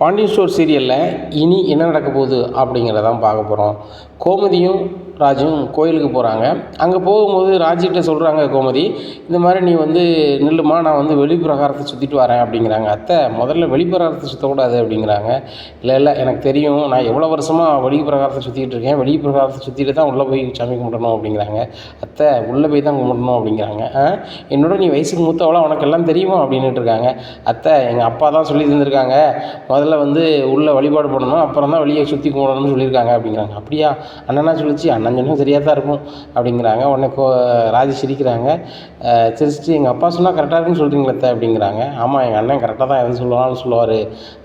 Pandian store சீரியலில் இனி என்ன நடக்க போகுது அப்படிங்கிறதான் பார்க்க போகிறோம். கோமதியும் ராஜும் கோயிலுக்கு போகிறாங்க. அங்கே போகும்போது ராஜிகிட்ட சொல்கிறாங்க கோமதி, இந்த மாதிரி நீ நில்லுமா, நான் வெளிப்பிரகாரத்தை சுற்றிட்டு வரேன் அப்படிங்கிறாங்க. அத்தை, முதல்ல வெளிப்பிரகாரத்தை சுற்றக்கூடாது அப்படிங்கிறாங்க. இல்லை எனக்கு தெரியும், நான் எவ்வளோ வருஷமாக வெளிப்பிரகாரத்தை சுற்றிக்கிட்டு இருக்கேன், வெளிப்பிரகாரத்தை சுற்றிட்டு தான் உள்ளே போய் சாமி கும்பிடணும் அப்படிங்கிறாங்க. அத்தை, உள்ளே போய் தான் கும்பிடணும் அப்படிங்கிறாங்க. என்னோட நீ வயசுக்கு மூத்தவளா, உனக்கு எல்லாம் தெரியுமா அப்படின்ட்டு இருக்காங்க. அத்தை, எங்கள் அப்பா தான் சொல்லி தந்திருக்காங்க, முதல்ல உள்ளே வழிபாடு பண்ணணும், அப்புறம் தான் வெளியே சுற்றி கும்பிடணும்னு சொல்லியிருக்காங்க அப்படிங்கிறாங்க. அப்படியா, அண்ணனா சொல்லிச்சு, அண்ணன் சொன்னால் சரியாக தான் இருக்கும் அப்படிங்கிறாங்க. உடனே ராஜி சிரிக்கிறாங்க. சிரிச்சிட்டு, எங்கள் அப்பா சொன்னால் கரெக்டாக இருக்குன்னு சொல்கிறீங்களே அப்படிங்கிறாங்க. ஆமாம், எங்கள் அண்ணன் கரெக்டாக தான் எது சொல்லுவாலும் சொல்லுவார்,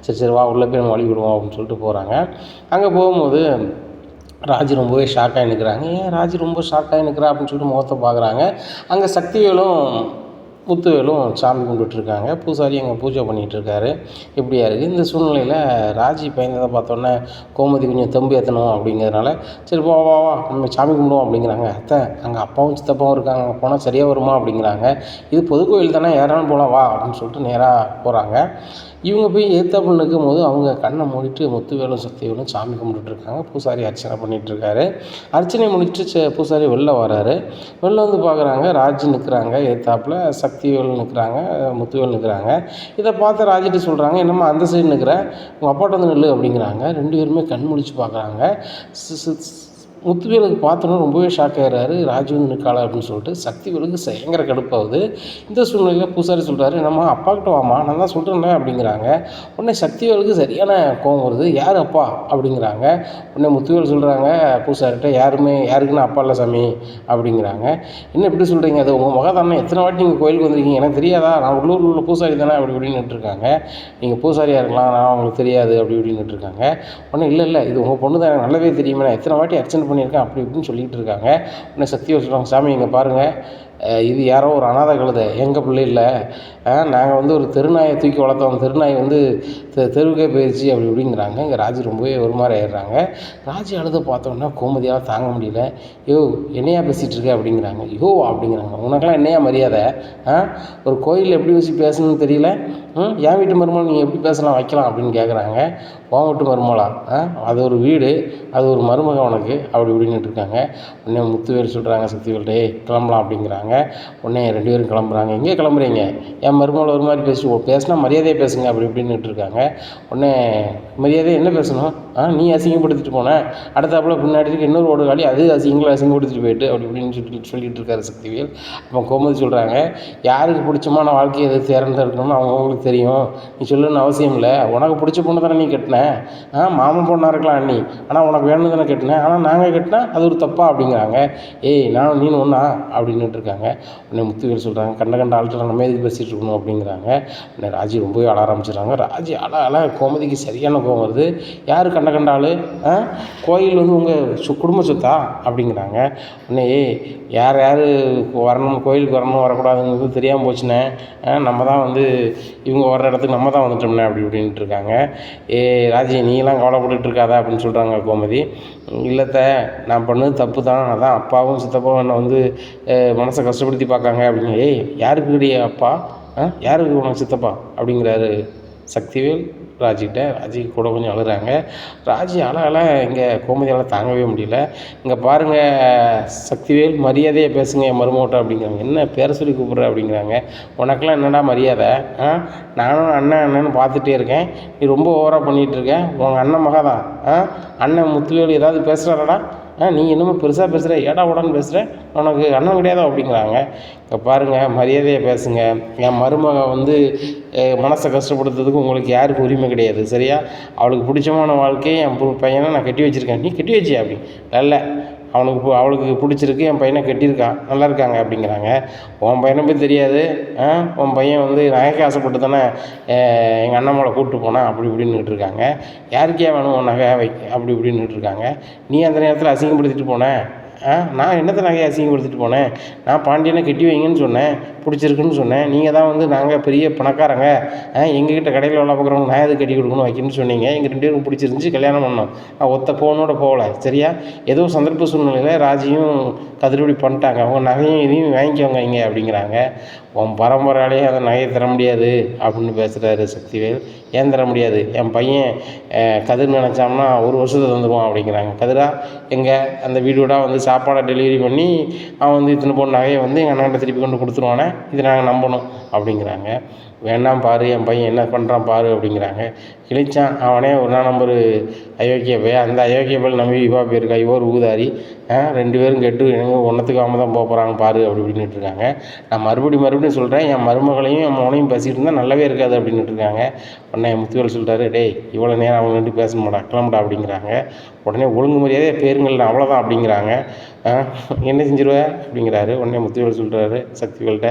சரி வா உள்ளே போய் நம்ம வழிபடுவோம் அப்படின்னு சொல்லிட்டு போகிறாங்க. அங்கே போகும்போது ராஜி ரொம்பவே ஷாக்காகி நிற்கிறாங்க. ஏன் ராஜி ரொம்ப ஷாக்காகி நிற்கிறா அப்படின்னு சொல்லிட்டு முகத்தை பார்க்குறாங்க. அங்கே சக்திவேலும் முத்துவேலும் சாமி கும்பிட்டுருக்காங்க. பூசாரி அங்கே பூஜை பண்ணிகிட்ருக்காரு. இப்படியா இருக்குது. இந்த சூழ்நிலையில் ராஜி பயந்ததை பார்த்தோன்னே கோமதி கொஞ்சம் தெம்பு ஏற்றணும் அப்படிங்கிறதுனால, சரி வா வா வா நம்ம சாமி கும்பிடுவோம் அப்படிங்கிறாங்க. அத்தை, அங்கே அப்பாவும் சித்தப்பாவும் இருக்காங்க, அங்கே போனால் சரியாக வருமா அப்படிங்கிறாங்க. இது பொது கோயில் தானே, யாராலும் போகலாம் வா அப்படின்னு சொல்லிட்டு நேராக போகிறாங்க. இவங்க போய் ஏத்தாப்புல நிற்கும்போது அவங்க கண்ணை மூடிட்டு முத்துவேலும் சக்திவேலும் சாமி கும்பிட்டுட்ருக்காங்க. பூசாரி அர்ச்சனை பண்ணிகிட்ருக்காரு. அர்ச்சனை முடிச்சுட்டு பூசாரி வெளில வராரு. வெளில பார்க்குறாங்க, ராஜி நிற்கிறாங்க ஏத்தாப்புல, சக்திவேல் நிற்கிறாங்க, முத்துவேல் நிற்கிறாங்க. இதை பார்த்து ராஜிட்டு சொல்கிறாங்க, என்னம்மா அந்த சைடு நிற்கிற, உங்கள் அப்பாட்ட நில்லு அப்படிங்கிறாங்க. 2 பேருமே கண் முழிச்சு பார்க்குறாங்க. முத்துவேலுக்கு பார்த்தோன்னா ரொம்பவே ஷாக் ஆகிறாரு. ராஜு நிற்கால அப்படின்னு சொல்லிட்டு சக்திவேலுக்கு பயங்கர கடுப்பாகுது. இந்த சூழ்நிலையில் பூசாரி சொல்கிறாரு, என்னம்மா அப்பாக்கிட்ட வாமா, நான் தான் சொல்கிறேன்ல அப்படிங்கிறாங்க. உடனே சக்திவேலுக்கு சரியான கோவம் வருது. யார் அப்பா அப்படிங்கிறாங்க. உடனே முத்துவேல் சொல்கிறாங்க பூசாரிகிட்ட, யாருக்குன்னா அப்பா இல்லை சாமி அப்படிங்கிறாங்க. என்ன இப்படி சொல்கிறீங்க, அது உங்கள் மகதானே, எத்தனை வாட்டி நீங்கள் கோயிலுக்கு வந்திருக்கீங்க, எனக்கு தெரியாதா, நான் உள்ளூரில் உள்ள பூசாரி தானே அப்படி இப்படின்னு இருக்காங்க. நீங்கள் பூசாரியாக இருக்கலாம், நான் உங்களுக்கு தெரியாது அப்படி இப்படின்னு இருக்காங்க. உடனே இல்லை இது உங்கள் பொண்ணு தான், எனக்கு நல்லாவே தெரியுமே, நான் எத்தனை வாட்டி அர்ச்சனை பண்ணியிருக்கேன் அப்படி இப்படின்னு சொல்லிகிட்டு இருக்காங்க. உடனே சக்திவேல் சொல்கிறாங்க, சாமி இங்கே பாருங்கள், இது யாரோ ஒரு அனாதை கழுதை, எங்கள் பிள்ளை இல்லை, நாங்கள் ஒரு தெருநாயை தூக்கி வளர்த்தோம், தெருநாய் தெருவுக்கே போயிடுச்சு அப்படி இப்படிங்கிறாங்க. இங்கே ராஜி ரொம்பவே ஒரு மாதிரி ஆயிடுறாங்க. ராஜி அழுத பார்த்தோன்னா கோமதியால் தாங்க முடியல. யோ, என்னையா பேசிகிட்டு இருக்க அப்படிங்கிறாங்க. யோ அப்படிங்கிறாங்க, உனக்கெல்லாம் என்னையா மரியாதை, ஒரு கோயிலில் எப்படி வச்சு பேசணும்னு தெரியல, என் வீட்டு மருமகள் நீங்கள் எப்படி பேசலாம் வைக்கலாம் அப்படின்னு கேட்குறாங்க. உன் வீட்டு மருமகளா, அது ஒரு வீடு, அது ஒரு மருமக உனக்கு அப்படி இப்படின்னுட்டு இருக்காங்க. உடனே முத்துவேல் சொல்கிறாங்க சக்திவேல்கிட்ட, கிளம்பலாம் அப்படிங்கிறாங்க. உடனே 2 பேரும் கிளம்புறாங்க. எங்கே கிளம்புறீங்க, என் மருமகளை ஒரு மாதிரி பேசினா மரியாதையாக பேசுங்க அப்படி இப்படின்னுட்டு இருக்காங்க. உடனே மரியாதையை என்ன பேசணும், நீ அசிங்கப்படுத்திட்டு போன, அடுத்தாப்புல பின்னாடி இருக்க இன்னொரு ஓடுகாலி அது அசிங்கப்படுத்திட்டு போயிட்டு அப்படி இப்படின்னு சொல்லிட்டு இருக்காரு சக்திவேல். அப்போ கோமதி சொல்கிறாங்க, யாருக்கு பிடிச்சமான வாழ்க்கையை எது தேர்ந்தெடுக்கணும்னு அவங்களுக்கு தெரியும், நீ சொல்லணும்னு அவசியம் இல்லை, உனக்கு பிடிச்ச பொண்ணு தானே நீ கட்டின, மாமன் பொண்ணாக இருக்கலாம் அண்ணி, ஆனால் உனக்கு வேணும் தானே கட்டினேன், ஆனால் நாங்கள் கட்டினா அது ஒரு தப்பா அப்படிங்கிறாங்க. ஏய், நானும் நீனு ஒன்றா அப்படின்னுட்டு இருக்காங்க. உடனே முத்துவேல் சொல்கிறாங்க, கண்ட ஆள்கிட்ட நம்ம எதுக்கு பேசிகிட்டு இருக்கணும் அப்படிங்கிறாங்க. உடனே ராஜி ரொம்பவே அழ ஆரம்பிச்சிடுறாங்க. ராஜி அழ கோமதிக்கு சரியான கோவம் வருது. யார் கண்ட ஆள், கோயில் உங்கள் குடும்ப சொத்தா அப்படிங்கிறாங்க. உடனே யார் வரணும், கோயிலுக்கு வரணும் வரக்கூடாதுங்கிறது தெரியாமல் போச்சுனே, நம்ம தான் இவங்க வர்ற இடத்துக்கு நம்ம தான் வந்துட்டோம்னே அப்படி இப்படின்ட்டு இருக்காங்க. ராஜி, நீலாம் கவலைப்பட்டுட்டு இருக்காதா அப்படின்னு சொல்கிறாங்க கோமதி. இல்லைத்த, நான் பண்ணது தப்பு தான், அதான் அப்பாவும் சித்தப்பாவும் என்னை மனசை கஷ்டப்படுத்தி பார்க்காங்க அப்படிங்க. யாருக்கு கிடையாது அப்பா, யாருக்கு உனக்கு சித்தப்பா அப்படிங்கிறாரு சக்திவேல் ராஜிக்கிட்ட. ராஜி கூட கொஞ்சம் அழுகிறாங்க. ராஜி அழ இங்கே கோமதியால் தாங்கவே முடியல. இங்கே பாருங்கள் சக்திவேல், மரியாதையாக பேசுங்க என் மருமகிட்ட அப்படிங்கிறாங்க. என்ன பேரை சொல்லி கூப்பிட்ற அப்படிங்கிறாங்க. உனக்கெல்லாம் என்னடா மரியாதை, நானும் அண்ணன்னு பார்த்துட்டே இருக்கேன், நீ ரொம்ப ஓவராக பண்ணிகிட்டு இருக்கேன், உங்கள் அண்ணன் மகதான், அண்ணன் முத்துவேல் ஏதாவது பேசுகிறாடா, நீ என்னமோ பெருசாக பேசுகிற, ஏடா உடன்னு பேசுகிற, உனக்கு அண்ணன் கிடையாதோ அப்படிங்கிறாங்க. இங்கே பாருங்கள், மரியாதையாக பேசுங்க, என் மருமக மனசை கஷ்டப்படுத்துறதுக்கு உங்களுக்கு யாருக்கு உரிமை கிடையாது, சரியா, அவளுக்கு பிடிச்சமான வாழ்க்கையை என் பையனை நான் கட்டி வச்சுருக்கேன், நீ கட்டி வச்சியா அப்படி இல்லை, அவளுக்கு பிடிச்சிருக்கு, என் பையனை கட்டியிருக்கான், நல்லா இருக்காங்க அப்படிங்கிறாங்க. உன் பையனை போய் தெரியாது, உன் பையன் நகைக்கு ஆசைப்பட்டு தானே எங்கள் அண்ணன் மேலே கூப்பிட்டு போனான் அப்படி இப்படின்னுட்டு இருக்காங்க. யாருக்கே வேணும் உன் நகை அப்படி இப்படின்னுட்டு இருக்காங்க. நீ அந்த நேரத்தில் அசிங்கப்படுத்திட்டு போன, நான் என்னத்த நகையை அசிங்கப்படுத்திட்டு போனேன்? நான் பாண்டியனை கட்டி வைங்கன்னு சொன்னேன், பிடிச்சிருக்குன்னு சொன்னேன். நீங்கள் தான் வந்து நாங்கள் பெரிய பணக்காரங்க, எங்ககிட்ட கடையில் வேலை பார்க்குறவங்க நான் எதுக்கு கட்டி கொடுக்கணும் வைக்கணும்னு சொன்னீங்க. எங்கள் 2 பேருக்கும் பிடிச்சிருந்துச்சி, கல்யாணம் பண்ணோம். ஒத்த ஃபோனோட போகல, சரியா? ஏதோ சந்தர்ப்ப சூழ்நிலையில் ராஜியும் கதிரபடி பண்ணிட்டாங்க. அவங்க நகையும் இதையும் வாங்கிக்கோங்க இங்கே அப்படிங்கிறாங்க. உன் பரம்பரையாலேயே அந்த நகையை தர முடியாது அப்படின்னு பேசுகிறாரு சக்திவேல். ஏன் தர முடியாது? என் பையன் கதிர் நினச்சாம்னா ஒரு வருஷத்தை தந்துடுவான் அப்படிங்கிறாங்க. கதிரா எங்கே அந்த வீடோட வந்து சாப்பாடை டெலிவரி பண்ணி அவன் வந்து இத்தனை பொண்ணு நகையை வந்து எங்கள் அண்ணன்கிட்ட திருப்பி கொண்டு கொடுத்துருவானே, இதை நாங்கள் நம்பணும் அப்படிங்கிறாங்க. வேண்டாம் பாரு, என் பையன் என்ன பண்ணுறான் பாரு அப்படிங்கிறாங்க. கிழிச்சான் அவனே ஒரு நம்பர் அயோக்கிய பையன். அந்த அயோக்கிய பையன் நம்பி இவா போயிருக்கா, இவ ஒரு ஊதாரி. 2 பேரும் கெட்டு எனக்கு ஒன்றத்துக்காம தான் போகிறாங்க பாரு அப்படி இப்படின்னுட்டு இருக்காங்க. நான் மறுபடியும் சொல்கிறேன், என் மருமகளையும் என் மகனையும் பேசிகிட்டு இருந்தால் நல்லாவே இருக்காது அப்படின்னுட்டு இருக்காங்க. உடனே முத்துவேல் சொல்லிட்டாரு, டேய் இவ்வளோ நேரம் அவங்க நின்று பேசணுமாடா, கிளம்புடா அப்படிங்கிறாங்க. உடனே ஒழுங்கு மரியாதையே பேருங்கள்ல அவ்வளோதான் அப்படிங்கிறாங்க. என்ன செஞ்சிருவ அப்படிங்கிறாரு. உடனே முத்துவேல் சொல்கிறாரு சக்திவேல்கிட்ட,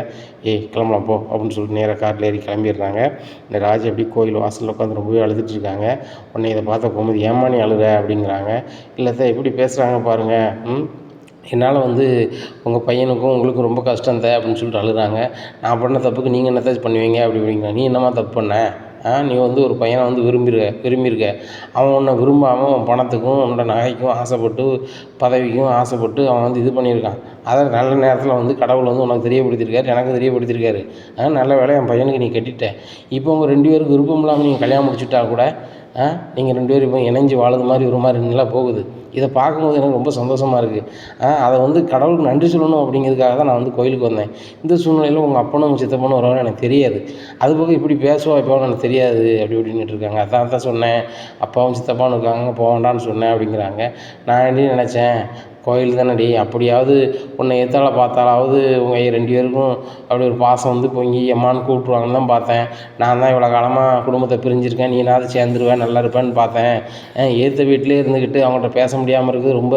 கிளம்பலாம் போ அப்படின்னு சொல்லிட்டு நேராக காரில் ஏறி கிளம்பிடுறாங்க. இந்த ராஜ் அப்படி கோயில் வாசலில் உட்காந்து ரொம்பவே அழுதுட்டு இருக்காங்க. உடனே இதை பார்த்த கோமதி, ஏம்மா நீ அழுற அப்படிங்கிறாங்க. இல்லை எப்படி பேசுகிறாங்க பாருங்கள், என்னால் வந்து உங்கள் பையனுக்கும் உங்களுக்கும் ரொம்ப கஷ்டம் அப்படின்னு சொல்லிட்டு அழுகிறாங்க. நான் பண்ண தப்புக்கு நீங்கள் என்னத்தாச்சும் பண்ணுவீங்க அப்படி அப்படிங்கிறாங்க. நீ என்னம்மா தப்பு பண்ண? நீ வந்து ஒரு பையனை வந்து விரும்பியிருக்க. அவன் உன்னை விரும்பாமல் உன் பணத்துக்கும் உன்னோட நகைக்கும் ஆசைப்பட்டு, பதவிக்கும் ஆசைப்பட்டு அவன் வந்து இது பண்ணியிருக்கான். அதை நல்ல நேரத்தில் வந்து கடவுள் வந்து உனக்கு தெரியப்படுத்தியிருக்காரு, எனக்கு தெரியப்படுத்தியிருக்காரு. நல்ல வேலை என் பையனுக்கு நீ கட்டிட்ட. இப்போ உங்கள் 2 பேருக்கு விருப்பம் இல்லாமல் நீங்கள் கல்யாணம் முடிச்சுட்டா கூட நீங்கள் 2 பேரும் இப்போ இணைஞ்சு வாழுது மாதிரி ஒரு மாதிரி நல்லா போகுது. இதை பார்க்கும்போது எனக்கு ரொம்ப சந்தோஷமாக இருக்குது. அதை வந்து கடவுளுக்கு நன்றி சொல்லணும் அப்படிங்கிறதுக்காக தான் நான் வந்து கோயிலுக்கு வந்தேன். இந்த சூழ்நிலையில் உங்கள் அப்பனும் உங்கள் சித்தப்பனும் வருவாங்க எனக்கு தெரியாது. அதுபோக இப்படி பேசுவா இப்போவும் எனக்கு தெரியாது அப்படி இப்படின்னுட்டு இருக்காங்க. அதான் சொன்னேன், அப்பாவும் சித்தப்பாவும் இருக்காங்க, போக வேண்டான்னு சொன்னேன் அப்படிங்கிறாங்க. நான் என்ன நினச்சேன், கோயில் தானடி, அப்படியாவது உன்னை எத்தால பார்த்தாலாவது உங்கள் 2 பேருக்கும் அப்படி ஒரு பாசம் வந்து பொங்கி எம்மான்னு கூப்பிட்ருவாங்கன்னு தான் பார்த்தேன். நான் தான் இவ்வளோ காலமாக குடும்பத்தை பிரிஞ்சிருக்கேன், நீனாவது சேர்ந்துருவேன் நல்லா இருப்பேன்னு பார்த்தேன். ஏற்ற வீட்டிலே இருந்துக்கிட்டு அவங்கள்ட்ட பேச முடியாமல் இருக்குது ரொம்ப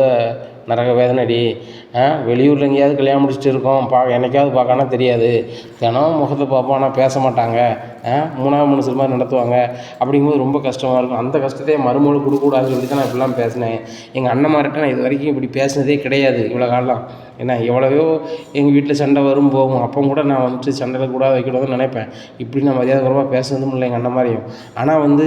நரக வேதனைடி. வெளியூரில் எங்கேயாவது கல்யாணம் முடிச்சுட்டு இருக்கோம், என்னைக்காவது பார்க்கானா தெரியாது. தினம் முகத்தை பார்ப்போம், ஆனால் பேச மாட்டாங்க. 3ஆவது மனுஷர் மாதிரி நடத்துவாங்க. அப்படிங்கும்போது ரொம்ப கஷ்டமாக இருக்கும். அந்த கஷ்டத்தையே மருமகளுக்கு கொடுக்கக்கூடாதுன்னு சொல்லி தான் நான் இப்படிலாம் பேசினேன். எங்கள் அண்ணன்மார்கிட்ட நான் இது வரைக்கும் இப்படி பேசினதே கிடையாது இவ்வளோ காலம். ஏன்னா எவ்வளவோ எங்கள் வீட்டில் சண்டை வரும் போகும், அப்போ கூட நான் வந்துட்டு சண்டையில் கூட வைக்கக்கூடாதுன்னு நினைப்பேன். இப்படி நான் மரியாதை குறைவாக பேசுனதும் இல்லை எங்கள் அண்ணன் மாதிரியும். ஆனால் வந்து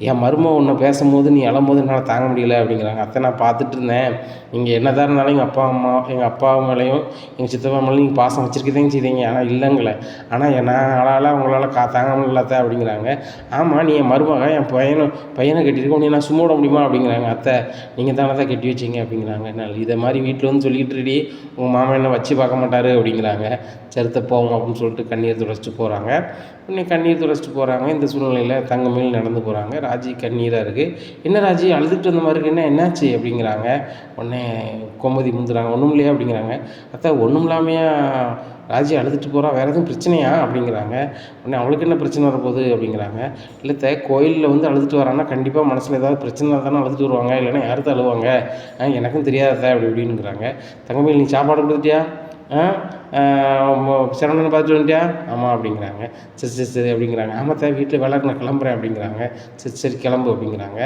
என் மருமக ஒன்று பேசும்போது நீ அழும்போது என்னால் தாங்க முடியல அப்படிங்கிறாங்க. அத்தை நான் பார்த்துட்டு இருந்தேன், நீங்கள் என்னதான் இருந்தாலும் எங்கள் அப்பா மேலேயும் எங்கள் சித்தப்பா மேலேயும் நீங்கள் பாசம் வச்சுருக்கதையும் செய்தீங்க, ஆனால் இல்லைங்களே. ஆனால் என்னால் உங்களால் தாங்க முடியலத்த அப்படிங்கிறாங்க. ஆமாம், நீ என் மருமக, என் பையனை கட்டியிருக்கோம், நீ நான் சும்மா விட முடியுமா அப்படிங்கிறாங்க. அத்தை நீங்கள் தானே தான் கட்டி வச்சிங்க அப்படிங்கிறாங்க. நான் இதை மாதிரி வீட்டில் வந்து சொல்லிக்கிட்டு உங்கள் மாமா என்ன வச்சு பார்க்க மாட்டார் அப்படிங்கிறாங்க. சரித்த போவோம் அப்படின்னு சொல்லிட்டு கண்ணீர் துடைச்சிட்டு போகிறாங்க. உடனே கண்ணீர் துடைச்சிட்டு போகிறாங்க. இந்த சூழ்நிலையில் தங்கமேல் நடந்து போகிறாங்க. ராஜி கண்ணீராக இருக்குது. என்ன ராஜி அழுதுட்டு வந்த மாதிரி இருக்குது, என்னாச்சு அப்படிங்கிறாங்க. உடனே கோமதி முந்துறாங்க. ஒன்றும் இல்லையா அப்படிங்கிறாங்க. அத்தை ஒன்றும் இல்லாமையா ராஜி அழுதுட்டு போகிறா, வேறு எதுவும் பிரச்சனையா அப்படிங்கிறாங்க. உடனே அவளுக்கு என்ன பிரச்சனை வரப்போகுது அப்படிங்கிறாங்க. இல்லை கோயிலில் வந்து அழுதுட்டு வரான்னா கண்டிப்பாக மனசில் ஏதாவது பிரச்சனை தானே அழுதுட்டு வருவாங்க, இல்லைன்னா யார்த்த அழுவாங்க, எனக்கும் தெரியாத அப்படி இப்படின்னுங்கிறாங்க. தங்கமேல் நீ சாப்பாடு கொடுத்துட்டியா, சரவணனை பார்த்துட்டு வந்துட்டியா? ஆமாம் அப்படிங்கிறாங்க. சரி அப்படிங்கிறாங்க. ஆமாம் வீட்டில் வேலை நான் கிளம்புறேன் அப்படிங்கிறாங்க. சரி கிளம்பு அப்படிங்கிறாங்க.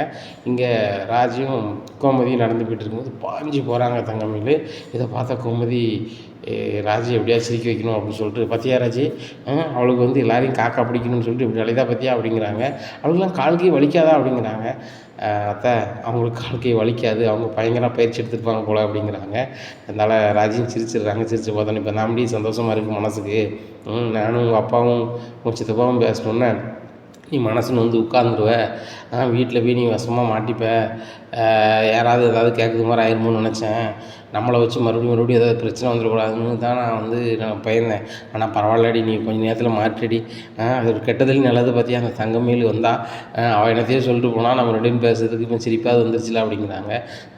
இங்கே ராஜியும் கோமதியும் நடந்து போயிட்டு இருக்கும்போது பாஞ்சு போகிறாங்க தங்கமேல். இதை பார்த்தா கோமதி ராஜி எப்படியாவது சிரிக்க வைக்கணும் அப்படின்னு சொல்லிட்டு, பத்தியா ராஜி அவளுக்கு வந்து எல்லாரையும் காக்கா பிடிக்கணும்னு சொல்லிட்டு இப்படி அழைதா பற்றியா அப்படிங்கிறாங்க. அவளுக்குலாம் கால்கை வலிக்காதா அப்படிங்கிறாங்க. அத்தை அவங்களுக்கு கால்கை வலிக்காது, அவங்க பயங்கர பயிற்சி எடுத்துருப்பாங்க போல் அப்படிங்கிறாங்க. அதனால் ராஜியும் சிரிச்சிடுறாங்க. சிரித்து பார்த்தோன்னே இப்போ நம்பி சந்தோஷமாக இருக்குது மனசுக்கு. நானும் உங்கள் அப்பாவும் உங்கள் சித்தப்பாவும் பேசணுன்னே நீ மனசுன்னு வந்து உட்காந்துருவ, வீட்டில் போய் நீ வசமாக மாட்டிப்ப, யாராவது ஏதாவது கேட்குறது மாதிரி ஆயிருமோன்னு நினச்சேன். நம்மளை வச்சு மறுபடியும் ஏதாவது பிரச்சனை வந்துடக்கூடாதுன்னு தான் நான் வந்து பயந்தேன். ஆனால் பரவாயில்லடி, நீ கொஞ்சம் நேரத்தில் மாற்றிடி. அது ஒரு கெட்டதில் நல்லது பார்த்தியா, அந்த தங்கமேல் வந்தால் அவள் என்னத்தையே சொல்லிட்டு போனால் நம்ம 2 பேரும் பேசுறதுக்கு இப்போ சிரிப்பாக வந்துருச்சுல அப்படிங்கிறாங்க.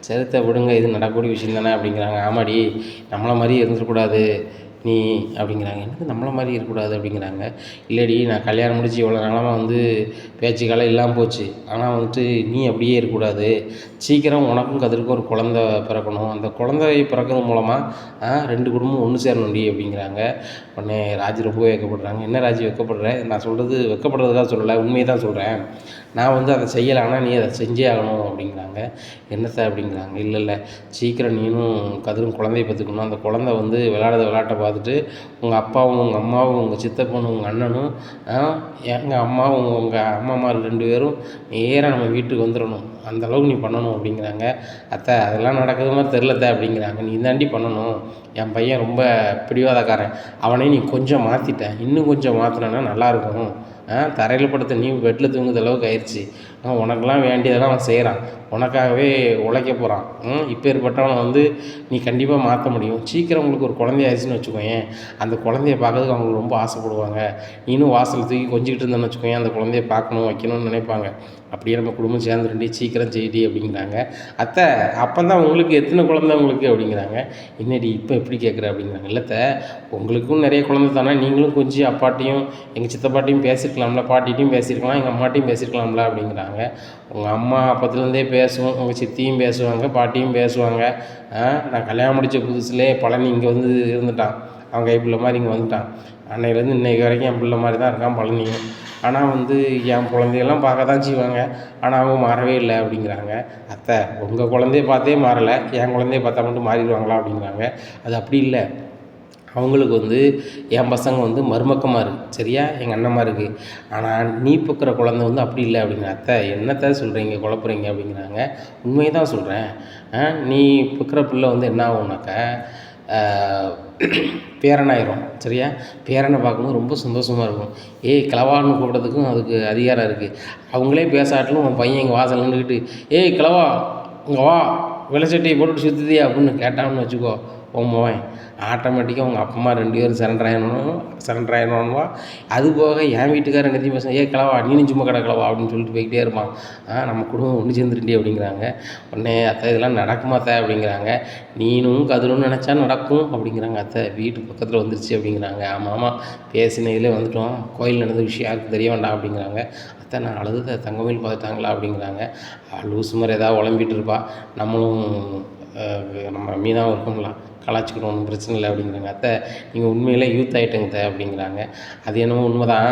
சரித்த விடுங்க, இது நடக்கக்கூடிய விஷயம் தானே அப்படிங்கிறாங்க. ஆமாடி, நம்மளை மாதிரி இருந்துடக்கூடாது, நீ அப்படிங்கிறாங்க. என்னது நம்மள மாதிரி இருக்கக்கூடாது அப்படிங்கிறாங்க. இல்லடி நான் கல்யாணம் முடிச்சு இவ்வளோ நாளாக வந்து பேச்சு காலம் இல்லாமல் போச்சு. ஆனால் வந்துட்டு நீ அப்படியே இருக்கக்கூடாது. சீக்கிரம் உனக்கும் கதிருக்கும் ஒரு குழந்த பிறக்கணும். அந்த குழந்தை பிறக்கிறது மூலமாக 2 குடும்பம் ஒன்று சேரணும்டி அப்படிங்கிறாங்க. உடனே ராஜி ரொம்ப வெட்கப்படுறாங்க. என்ன ராஜி வெட்கப்படுற? நான் சொல்கிறது வெட்கப்படுறதுக்காக சொல்லலை, உண்மையை தான் சொல்கிறேன். நான் வந்து அதை செய்யலை, ஆனால் நீ அதை செஞ்சே ஆகணும் அப்படிங்கிறாங்க. என்னத்த அப்படிங்கிறாங்க. இல்லை சீக்கிரம் நீனும் கதிரும் குழந்தைய பெற்றுக்கணும். அந்த குழந்தை வந்து விளையாடுற விளையாட்டை பார்த்துட்டு உங்கள் அப்பாவும் உங்கள் அம்மாவும் உங்கள் சித்தப்பனும் உங்கள் அண்ணனும் எங்கள் அம்மாவும் உங்கள் அம்மாமார் 2 பேரும் நேராக நம்ம வீட்டுக்கு வந்துடணும். அந்தளவுக்கு நீ பண்ணணும் அப்படிங்கிறாங்க. அத்தை அதெல்லாம் நடக்குது மாதிரி தெரிலத்த அப்படிங்கிறாங்க. நீ தாண்டி பண்ணணும். என் பையன் ரொம்ப பிடிவாதக்காரன். அவனையும் நீ கொஞ்சம் மாற்றிட்ட, இன்னும் கொஞ்சம் மாற்றினேன்னா நல்லாயிருக்கும். தரையில் படுத்த நீ பெட்டில் தூங்குற அளவுக்கு ஆயிடுச்சு. உனக்கெல்லாம் வேண்டியதெல்லாம் அவன் செய்கிறான், உனக்காகவே உழைக்க போகிறான். இப்பேற்பட்டவனை வந்து நீ கண்டிப்பாக மாற்ற முடியும். சீக்கிரம் உங்களுக்கு ஒரு குழந்தைய ஆயிடுச்சுன்னு வச்சுக்கோயேன், அந்த குழந்தைய பார்க்கறதுக்கு அவங்க ரொம்ப ஆசைப்படுவாங்க. நீனும் வாசல் தூக்கி கொஞ்சிக்கிட்டு இருந்தேன்னு வச்சுக்கோயேன், அந்த குழந்தைய பார்க்கணும் வைக்கணும்னு நினைப்பாங்க. அப்படியே நம்ம குடும்பம் சேர்ந்துருண்டி சீக்கிரம் செய்டி அப்படிங்கிறாங்க. அத்தை அப்போ தான் உங்களுக்கு எத்தனை குழந்தை உங்களுக்கு அப்படிங்கிறாங்க. என்னடி இப்போ எப்படி கேட்குற அப்படிங்கிறாங்க. இல்லைத்த உங்களுக்கும் நிறைய குழந்தை தானே, நீங்களும் கொஞ்சம் அப்பாட்டையும் எங்கள் சித்தப்பாட்டையும் பேசியிருக்கலாம்ல, பாட்டிகிட்டையும் பேசியிருக்கலாம், எங்கள் அம்மாட்டையும் பேசியிருக்கலாம்ல அப்படிங்கிறாங்க. உங்கள் அம்மா அப்பத்துலேருந்தே பேசுவோம், உங்கள் சித்தியும் பேசுவாங்க, பாட்டியும் பேசுவாங்க. நான் கல்யாணம் முடித்த புதுசுலேயே பழனி இங்கே வந்து இருந்துட்டான், அவன் கைப்பிள்ளை மாதிரி இங்கே வந்துட்டான். அன்னையிலேருந்து இன்றைக்கி வரைக்கும் என் பிள்ளை மாதிரி தான் இருக்கான் பழனியும். ஆனால் வந்து என் குழந்தையெல்லாம் பார்க்க தான் செய்வாங்க, ஆனால் அவங்க மாறவே இல்லை அப்படிங்கிறாங்க. அத்தை உங்கள் குழந்தைய பார்த்தே மாறலை, என் குழந்தைய பார்த்தா மட்டும் மாறிடுவாங்களா அப்படிங்கிறாங்க. அது அப்படி இல்லை, அவங்களுக்கு வந்து என் பசங்க வந்து மருமக்கமாக இருக்குது, சரியா, எங்கள் அண்ணம்மா இருக்குது. ஆனால் நீ பெக்கிற குழந்தை வந்து அப்படி இல்லை அப்படிங்கிற. அத்தை என்னத்தை சொல்கிறீங்க, குழப்புறீங்க அப்படிங்கிறாங்க. உண்மையை தான் சொல்கிறேன். நீ பெக்கிற பிள்ளை வந்து என்ன ஆகும்னாக்கா பேரனாயிரும், சரியா. பேரனை பார்க்கும்போது ரொம்ப சந்தோஷமாக இருக்கும். ஏய் கிழவான்னு கூப்பிட்றதுக்கும் அதுக்கு அதிகாரம் இருக்குது. அவங்களே பேசாட்டிலும் உன் பையன் எங்கள் வாசல் நின்றுக்கிட்டு ஏய் கிழவா இங்கே வா, வெள்ளச்சட்டையை போட்டுட்டு சுற்றுதியா அப்படின்னு கேட்டான்னு வச்சுக்கோ, உன் மகன் ஆட்டோமேட்டிக்காக உங்கள் அப்பா 2 பேரும் சரண்டர் ஆயிடணும்வா. அது போக என் வீட்டுக்காரர் என்னத்தையும் பேசுவேன், கிழவா நீனும் சும்மா கிடக்கலவா அப்படின்னு சொல்லிட்டு போய்கிட்டே இருப்பான். நம்ம குடும்பம் ஒன்று சேர்ந்துருண்டி அப்படிங்கிறாங்க. உடனே அத்தை இதெல்லாம் நடக்குமா அத்தை அப்படிங்கிறாங்க. நீனும் கதிரன்னு நினச்சா நடக்கும் அப்படிங்கிறாங்க. அத்தை வீட்டு பக்கத்தில் வந்துருச்சு அப்படிங்கிறாங்க. ஆமாம் பேசினதிலே வந்துட்டோம், கோயில் நடந்த விஷயம் யாருக்கு தெரிய வேண்டாம் அப்படிங்கிறாங்க. அத்தை நான் அழுது தங்கமயில் பார்த்துட்டாங்களா அப்படிங்கிறாங்க. லூஸ் மாதிரி ஏதாவது உழம்பிட்டு இருப்பா, நம்மளும் நம்ம மீனாவும் இருக்கோம்ல, கலாச்சிக்கிட்டோம், ஒன்றும் பிரச்சனை இல்லை அப்படிங்கிறாங்க. அத்தை நீங்கள் உண்மையிலே யூத் ஆகிட்டங்க அத்தை அப்படிங்கிறாங்க. அது என்னமோ உண்மை தான்,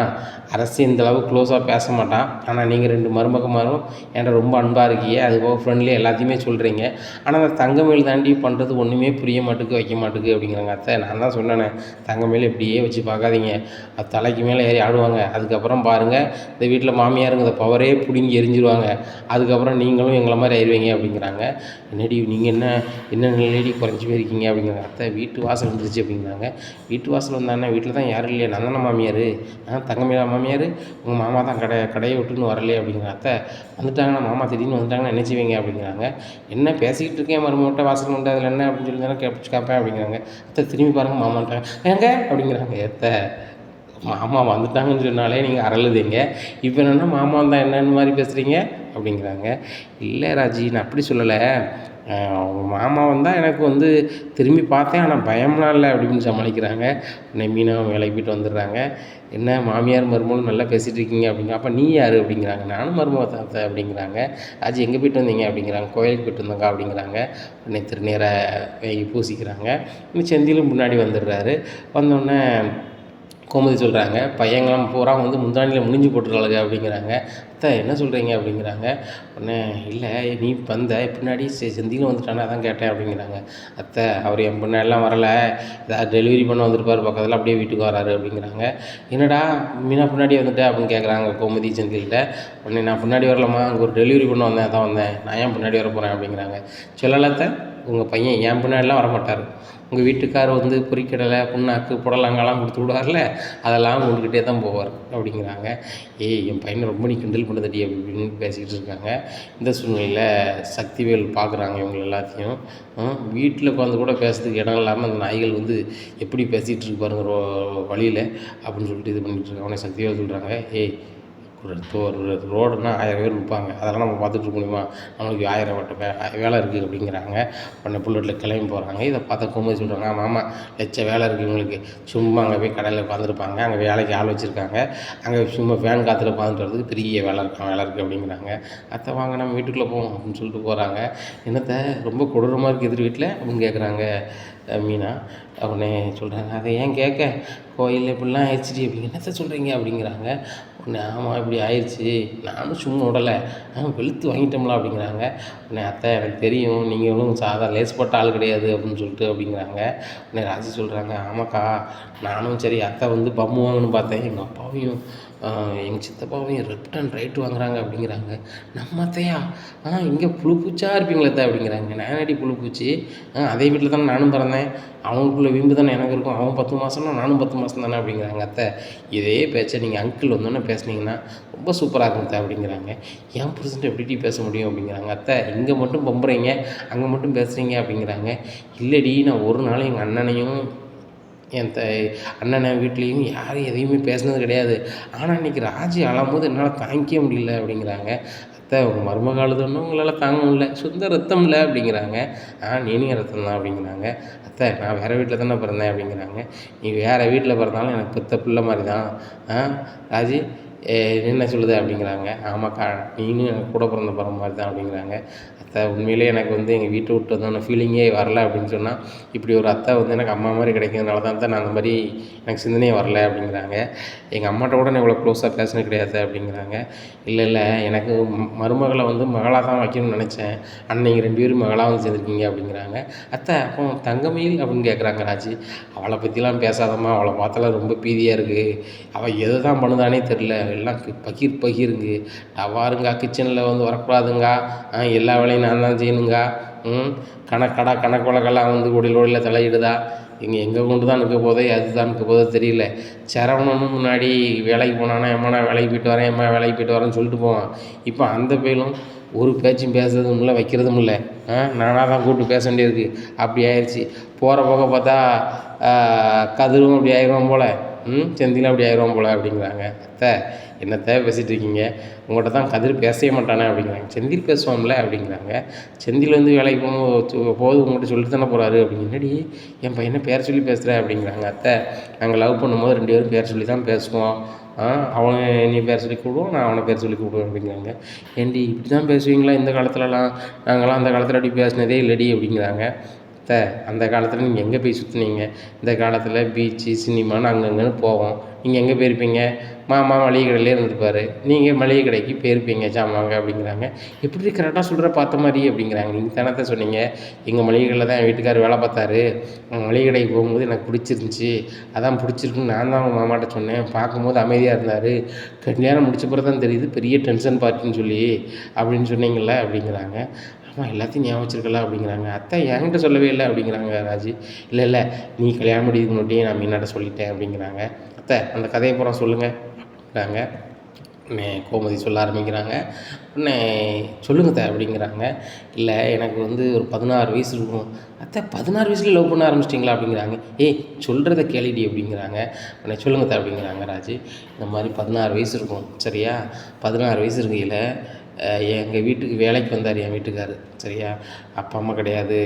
அரசு இந்த அளவுக்கு க்ளோஸாக பேச மாட்டான், ஆனால் நீங்கள் 2 மருமகமாரும் என்கிட்ட ரொம்ப அன்பாக இருக்கீங்க, அதுபோக ஃப்ரெண்ட்லியாக எல்லாத்தையுமே சொல்கிறீங்க. ஆனால் அந்த தங்கமயில் தாண்டி பண்ணுறது ஒன்றுமே புரிய மாட்டுக்கு வைக்க மாட்டுக்கு அப்படிங்கிறாங்க. அத்தை நான் தான் சொன்னேனே, தங்கமயில் இப்படியே வச்சு பார்க்காதீங்க, அது தலைக்கு மேலே ஏறி ஆடுவாங்க. அதுக்கப்புறம் பாருங்கள் இந்த வீட்டில் மாமியாருங்க இந்த பவரே பிடுங்கி எரிஞ்சிருவாங்க, அதுக்கப்புறம் நீங்களும் எங்களை மாதிரி ஆயிடுவீங்க அப்படிங்கிறாங்க. என்னடி நீங்கள் என்ன நிலையடி குறைஞ்சி போயிருக்கீங்க அப்படிங்கிறாங்க. அத்தை வீட்டு வாசல் வந்துருச்சு அப்படிங்கிறாங்க. வீட்டு வாசல் வந்தானே, வீட்டில் தான் யாரும் இல்லையா, நான் தானே மாமியார். தங்கமேலா மாமியார், உங்கள் மாமா தான் கடையை விட்டுன்னு வரலையே அப்படிங்கிறாங்க. அத்தை வந்துட்டாங்கன்னா மாமா திடீர்னு வந்துட்டாங்கன்னா என்ன செய்வீங்க அப்படிங்கிறாங்க. என்ன பேசிக்கிட்டு இருக்கேன் மருமகிட்ட வாசல் உண்டு அதில் என்ன அப்படின்னு சொல்லி தானே கேட்பேன் அப்படிங்கிறாங்க. அத்தை திரும்பி பாருங்கள் மாமான்ட்டாங்க எங்க அப்படிங்கிறாங்க. அத்தை மாமா வந்துட்டாங்கன்னு சொன்னாலே நீங்கள் அரளுதீங்க, இப்போ என்னென்னா மாமா தான் என்னென்னு மாதிரி பேசுகிறீங்க அப்படிங்கிறாங்க. இல்லை ராஜி நான் அப்படி சொல்லலை, அவங்க மாமா வந்தால் எனக்கு வந்து திரும்பி பார்த்தேன், ஆனால் பயம்லாம் இல்லை அப்படின்னு சமாளிக்கிறாங்க. உடனே மீனாவும் வேலைக்கு போய்ட்டு வந்துடுறாங்க. என்ன மாமியார் மருமகளும் நல்லா பேசிகிட்டு இருக்கீங்க அப்படிங்க. அப்போ நீ யார் அப்படிங்கிறாங்க. நானும் மருமக தாத்தா அப்படிங்கிறாங்க. ராஜி எங்கே போய்ட்டு வந்தீங்க அப்படிங்கிறாங்க. கோயிலுக்கு போய்ட்டு வந்தோங்க அப்படிங்கிறாங்க. உடனே திருநீரை பூசிக்கிறாங்க. இன்னும் செந்திலும் முன்னாடி வந்துடுறாரு. வந்தோடனே கோமதி சொல்கிறாங்க, பையங்களாம் பூரா வந்து முந்தானியில் முடிஞ்சு போட்டுருக்காளுங்க அப்படிங்கிறாங்க. அத்தை என்ன சொல்கிறீங்க அப்படிங்கிறாங்க. உடனே இல்லை நீ வந்த பின்னாடி செந்திலும் வந்துட்டானே அதான் கேட்டேன் அப்படிங்கிறாங்க. அத்தை அவர் என் பின்னாடிலாம் வரலை, ஏதாவது டெலிவரி பண்ண வந்துருப்பார் பக்கத்தில், அப்படியே வீட்டுக்கு வராரு அப்படிங்கிறாங்க. என்னடா மீனா பின்னாடி வந்துட்டேன் அப்படின்னு கேட்குறாங்க கோமதி செந்தில்கிட்ட. உடனே நான் பின்னாடி வரலாமா, அங்கே ஒரு டெலிவரி பண்ண வந்தேன், அதான் வந்தேன், நான் ஏன் பின்னாடி வர போகிறேன் அப்படிங்கிறாங்க. சொல்லலாத்த உங்கள் பையன் என் பின்னாடிலாம் வரமாட்டார், உங்கள் வீட்டுக்கார் வந்து பொரிக்கடலை புண்ணாக்கு புடலங்காலாம் கொடுத்து விடுவார்ல, அதெல்லாம் கொண்டுக்கிட்டே தான் போவார் அப்படிங்கிறாங்க. என் பையனை ரொம்ப நீ கிண்டல் பண்ணுதடி அப்படின்னு பேசிக்கிட்டு இருக்காங்க. இந்த சூழ்நிலையில் சக்திவேல் பார்க்குறாங்க இவங்க எல்லாத்தையும். வீட்டில் உட்காந்து கூட பேசுறதுக்கு இடம் இல்லாமல் அந்த நாய்கள் வந்து எப்படி பேசிகிட்டு இருக்கு பாருங்க வழியில் அப்படின்னு சொல்லிட்டு இது பண்ணிகிட்டு இருக்காங்க. உடனே சக்திவேல் சொல்கிறாங்க, ஒரு ரோடுனா 1000 பேர் நிற்பாங்க, அதெல்லாம் நம்ம பார்த்துட்டு இருக்க முடியுமா? நம்மளுக்கு 1000 வேலை இருக்குது அப்படிங்கிறாங்க. உடனே புல்லட்டில் கிளம்பி போகிறாங்க. இதை பார்த்தா கோமதி சொல்கிறாங்க, ஆமாம் வேலை இருக்குது இவங்களுக்கு. சும்மா அங்கே போய் கடையில் உட்காந்துருப்பாங்க, அங்கே வேலைக்கு ஆள் வச்சுருக்காங்க, அங்கே சும்மா ஃபேன் காற்றுல உட்காந்துட்டு வரதுக்கு பெரிய வேலை இருக்குது அப்படிங்கிறாங்க. அத்தை வாங்க நம்ம வீட்டுக்குள்ளே போவோம் அப்படின்னு சொல்லிட்டு போகிறாங்க. என்னத்தை ரொம்ப கொடூரமாக இருக்குது எதிர் வீட்டில் அப்படின்னு கேட்குறாங்க மீனா. உடனே சொல்கிறாங்க, அதை ஏன் கேட்க, கோயிலில் இப்படிலாம் ஆயிடுச்சு அப்படிங்க. என்னத்தை சொல்கிறீங்க அப்படிங்கிறாங்க. உடனே ஆமாம் இப்படி ஆயிடுச்சு, நானும் சும்மா விடலை, வெளுத்து வாங்கிட்டோம்ல அப்படிங்கிறாங்க. உடனே அத்தை எனக்கு தெரியும், நீங்களும் லேசுப்பட்ட ஆள் கிடையாது அப்படின்னு சொல்லிட்டு அப்படிங்கிறாங்க. உடனே ராஜி சொல்கிறாங்க, ஆமாக்கா நானும் சரி அத்தை வந்து பம்மு வாங்கணும்னு பார்த்தேன், எங்கள் அப்பாவையும் எங்கள் சித்தப்பாவையும் லெஃப்ட் அண்ட் ரைட்டு வாங்குறாங்க அப்படிங்கிறாங்க. நம்ம அத்தையா இங்கே புழு பூச்சாக இருப்பீங்களே அத்தை அப்படிங்கிறாங்க. நானடி புழு பூச்சி, அதே வீட்டில் தானே நானும் பிறந்தேன், அவங்களுக்குள்ள வீம்பு தானே எனக்கு இருக்கும், அவன் 10 மாதம்னா நானும் 10 மாதம் தானே அப்படிங்கிறாங்க. அத்தை இதே பேச்சை நீங்கள் அங்கிள் வந்தோன்னே பேசுனீங்கன்னா ரொம்ப சூப்பராக இருக்கும் அத்தை அப்படிங்கிறாங்க. என் புருஷன்ட்டு எப்படி பேச முடியும் அப்படிங்கிறாங்க. அத்தை இங்கே மட்டும் பம்புறீங்க, அங்கே மட்டும் பேசுகிறீங்க அப்படிங்கிறாங்க. இல்லடி நான் ஒரு நாள் எங்கள் அண்ணனையும் என் அண்ணனை வீட்லேயும் யாரும் எதையுமே பேசுனது கிடையாது, ஆனால் இன்றைக்கி ராஜி அழும்போது என்னால் தாங்கிக்க முடியல அப்படிங்கிறாங்க. அத்தை உங்கள் மருமகாலுதுன்னு உங்களால் தாங்க முடியல, சொந்த ரத்தம் இல்லை அப்படிங்கிறாங்க. நீனிய ரத்தம் தான் அப்படிங்கிறாங்க. அத்தை நான் வேறு வீட்டில் தானே பிறந்தேன் அப்படிங்கிறாங்க. நீ வேறு வீட்டில் பிறந்தாலும் எனக்கு பெத்த பிள்ளை மாதிரி தான் ராஜி, என்ன சொல்லுது அப்படிங்கிறாங்க. ஆமாக்கா நீனும் எனக்கு கூட பிறந்த மாதிரி தான் அப்படிங்கிறாங்க. அத்தை உண்மையிலே எனக்கு வந்து எங்கள் வீட்டை விட்டு வந்தோன்னே ஃபீலிங்கே வரல அப்படின்னு சொன்னால், இப்படி ஒரு அத்தை வந்து எனக்கு அம்மா மாதிரி கிடைக்கிறதுனால தான் நான் அந்த மாதிரி எனக்கு சிந்தனையே வரல அப்படிங்கிறாங்க. எங்கள் அம்மாட்ட கூட நான் இவ்வளோ க்ளோஸாக பேசினது கிடையாது அப்படிங்கிறாங்க. இல்லை எனக்கு மருமகளை வந்து மகளாக தான் வைக்கணும்னு நினச்சேன், அண்ணன் நீங்கள் 2 பேரும் மகளாக வந்து சேர்ந்துருக்கீங்க அப்படிங்கிறாங்க. அத்தை அப்போ தங்கமயில் அப்படின்னு கேட்குறாங்க ராஜி. அவளை பற்றிலாம் பேசாதம்மா, அவளை பார்த்தாலாம் ரொம்ப பீதியாக இருக்குது, அவள் எதை தான் பண்ணுதானே தெரில, எல்லாம் பகிருங்க, டவாருங்க, கிச்சனில் வந்து வரக்கூடாதுங்க, எல்லா வேலையும் நான் தான் செய்யணுங்க, கணக்கு வழக்கெல்லாம் வந்து ஓடியில் தலையிடுதா, எங்கே கொண்டு தான் நிற்க போதோ அது தான் நிற்க போதோ தெரியல. சரவணனும் முன்னாடி வேலைக்கு போனானா, நான் வேலைக்கு போயிட்டு வரேன், வேலைக்கு போயிட்டு வரேன்னு சொல்லிட்டு போவான். இப்போ அந்த பையலும் ஒரு பேச்சும் பேசுறதும் இல்லை, வைக்கிறதும் இல்லை, நானாக தான் கூப்பிட்டு பேச வேண்டியிருக்கு. அப்படி ஆயிடுச்சு. போகிற போக பார்த்தா கதிரும் அப்படி ஆயிடுவான் போல், செந்திலும் அப்படி ஆயிடுவான் போல் அப்படிங்கிறாங்க. அத்தை என்னத்தை பேசிகிட்டு இருக்கீங்க, உங்கள்கிட்ட தான் கதிர் பேசவே மாட்டானே அப்படிங்கிறாங்க. செந்தில் பேசுவான்ல அப்படிங்கிறாங்க. செந்தில் வந்து வேலைக்கு போகும்போது உங்கள்கிட்ட சொல்லிட்டு தானே போகிறாரு அப்படிங்க. என்னடி என் பையனை பேர் சொல்லி பேசுகிற அப்படிங்கிறாங்க. அத்தை நாங்கள் லவ் பண்ணும்போது 2 பேரும் பேர் சொல்லி தான் பேசுவோம், அவனை நீ பேர் சொல்லி கூப்பிடுவோம், நான் அவனை பேர் சொல்லி கூப்பிடுவேன் அப்படிங்கிறாங்க. ஏண்டி இப்படி தான் பேசுவீங்களா இந்த காலத்துலலாம், நாங்களாம் அந்த காலத்தில் அப்படி பேசினதே இல்லடி அப்படிங்கிறாங்க. அத்தை அந்த காலத்தில் நீங்கள் எங்கே போய் சுற்றுனீங்க, இந்த காலத்தில் பீச்சு சினிமான்னு அங்கங்கன்னு போவோம், நீங்கள் எங்கே போயிருப்பீங்க, மாமா மளிகை கடையிலே இருந்திருப்பார், நீங்கள் மளிகை கடைக்கு போயிருப்பீங்க சாமாங்க அப்படிங்கிறாங்க. எப்படி கரெக்டாக சொல்கிற பார்த்த மாதிரி அப்படிங்கிறாங்க. நீங்கள் தானத்தை சொன்னீங்க எங்கள் மளிகை கடையில் தான் என் வீட்டுக்காரர் வேலை பார்த்தாரு, மளிகை கடைக்கு போகும்போது எனக்கு பிடிச்சிருந்துச்சி, அதான் பிடிச்சிருக்குன்னு நான் தான் அவங்க மாமாட்ட சொன்னேன், பார்க்கும்போது அமைதியாக இருந்தார், கல்யாணம் முடிச்ச பிறகு தான் தெரியுது பெரிய டென்ஷன் பார்ட்டின்னு சொல்லி அப்படின்னு சொன்னீங்கள அப்படிங்கிறாங்க. ஆமாம் எல்லாத்தையும் ஞாபகம் வச்சிருக்கலாம் அப்படிங்கிறாங்க. அத்தை என்கிட்ட சொல்லவே இல்லை அப்படிங்கிறாங்க ராஜி. இல்லை நீ கல்யாணம் முடியுதுக்கு முன்னாடியே நான் மீனாட்ட சொல்லிட்டேன் அப்படிங்கிறாங்க. அத்தை அந்த கதையை பூரா சொல்லுங்கள் அப்படிங்கிறாங்க. உடனே கோமதி சொல்ல ஆரம்பிக்கிறாங்க. உடனே சொல்லுங்க அத்தை அப்படிங்கிறாங்க. இல்லை எனக்கு வந்து ஒரு 16 வயசு இருக்கும். அத்தை 16 வயசுல லவ் பண்ண ஆரம்பிச்சிட்டிங்களா அப்படிங்கிறாங்க. சொல்கிறத கேளிடி அப்படிங்கிறாங்க. உடனே சொல்லுங்க அத்தை அப்படிங்கிறாங்க ராஜி. இந்த மாதிரி 16 வயசு இருக்கும் சரியா, 16 வயசு இருக்கையில் எங்கள் வீட்டுக்கு வேலைக்கு வந்தார் என் வீட்டுக்காரர் சரியா, அப்பா அம்மா கிடையாது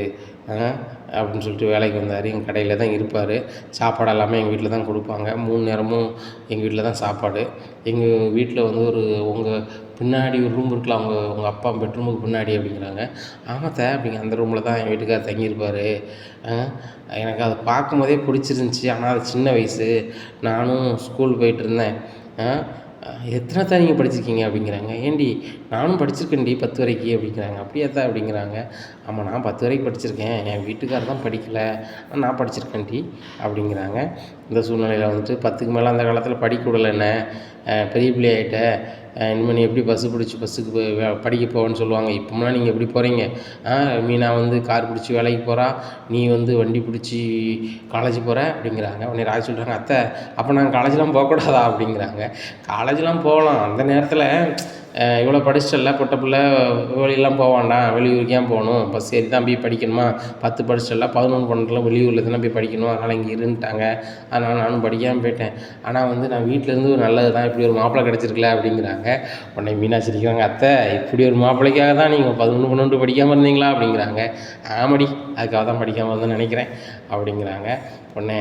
அப்படின்னு சொல்லிட்டு வேலைக்கு வந்தார். எங்கள் கடையில் தான் இருப்பார், சாப்பாடு எல்லாமே எங்கள் வீட்டில் தான் கொடுப்பாங்க, 3 நேரமும் எங்கள் வீட்டில் தான் சாப்பாடு. எங்கள் வீட்டில் வந்து உங்கள் பின்னாடி ஒரு ரூம் இருக்குல்ல, உங்கள் அப்பா பெட்ரூமுக்கு பின்னாடி அப்படிங்கிறாங்க. ஆமாத்த அப்படிங்க, அந்த ரூமில் தான் என் வீட்டுக்காரர் தங்கியிருப்பார். எனக்கு அதை பார்க்கும்போதே பிடிச்சிருந்துச்சி, ஆனால் அது சின்ன வயசு, நானும் ஸ்கூல் போயிட்டுருந்தேன். எத்தனை தான் நீங்கள் படிச்சிருக்கீங்க அப்படிங்கிறாங்க. ஏண்டி நானும் படிச்சிருக்கேன்டி 10 வரைக்கும் அப்படிங்கிறாங்க. அப்படியே தான் அப்படிங்கிறாங்க. ஆமாம் நான் 10 வரைக்கும் படிச்சிருக்கேன், என் வீட்டுக்காரர் தான் படிக்கலை, நான் படிச்சிருக்கேன்டி அப்படிங்கிறாங்க. இந்த சூழ்நிலையில் வந்துட்டு 10க்கு மேலே அந்த காலத்தில் படிக்க விடலை, என்ன பெரிய பிள்ளை ஆகிட்ட, இனிமேல் நீ எப்படி பஸ்ஸுக்கு படிக்க போவேன்னு சொல்லுவாங்க, இப்போம்லாம் நீங்கள் எப்படி போகிறீங்க, மீனா வந்து கார் பிடிச்சி வேலைக்கு போகிறா, நீ வந்து வண்டி பிடிச்சி காலேஜ் போகிற அப்படிங்கிறாங்க. உடனே ராஜ் சொல்கிறாங்க, அத்தை அப்போ நாங்கள் காலேஜெலாம் போகக்கூடாதா அப்படிங்கிறாங்க. காலேஜெலாம் போகலாம், அந்த நேரத்தில் இவ்வளோ படிச்சிட்டல்ல பொட்ட பிள்ளை வெளியெல்லாம் போக வேண்டாம், வெளியூருக்கு ஏன் போகணும், இப்போ சரி தம்பி படிக்கணுமா, 10 படிச்சிட்டல்ல 11 12 வெளியூரில் தானே போய் படிக்கணும், அதனால் இங்கே இருந்துட்டாங்க, அதனால் நானும் படிக்காமல் போயிட்டேன். ஆனால் வந்து நான் வீட்டிலேருந்து ஒரு நல்லது தான் இப்படி ஒரு மாப்பிள்ளை கிடச்சிருக்கல அப்படிங்கிறாங்க. உடனே மீனா சிரிக்கிறாங்க, அத்தை இப்படி ஒரு மாப்பிள்ளைக்காக தான் நீங்கள் 11 12 படிக்காமல் இருந்தீங்களா அப்படிங்கிறாங்க. ஆமாடி அதுக்காக தான் படிக்காமல் இருந்தேன்னு நினைக்கிறேன் அப்படிங்கிறாங்க. உடனே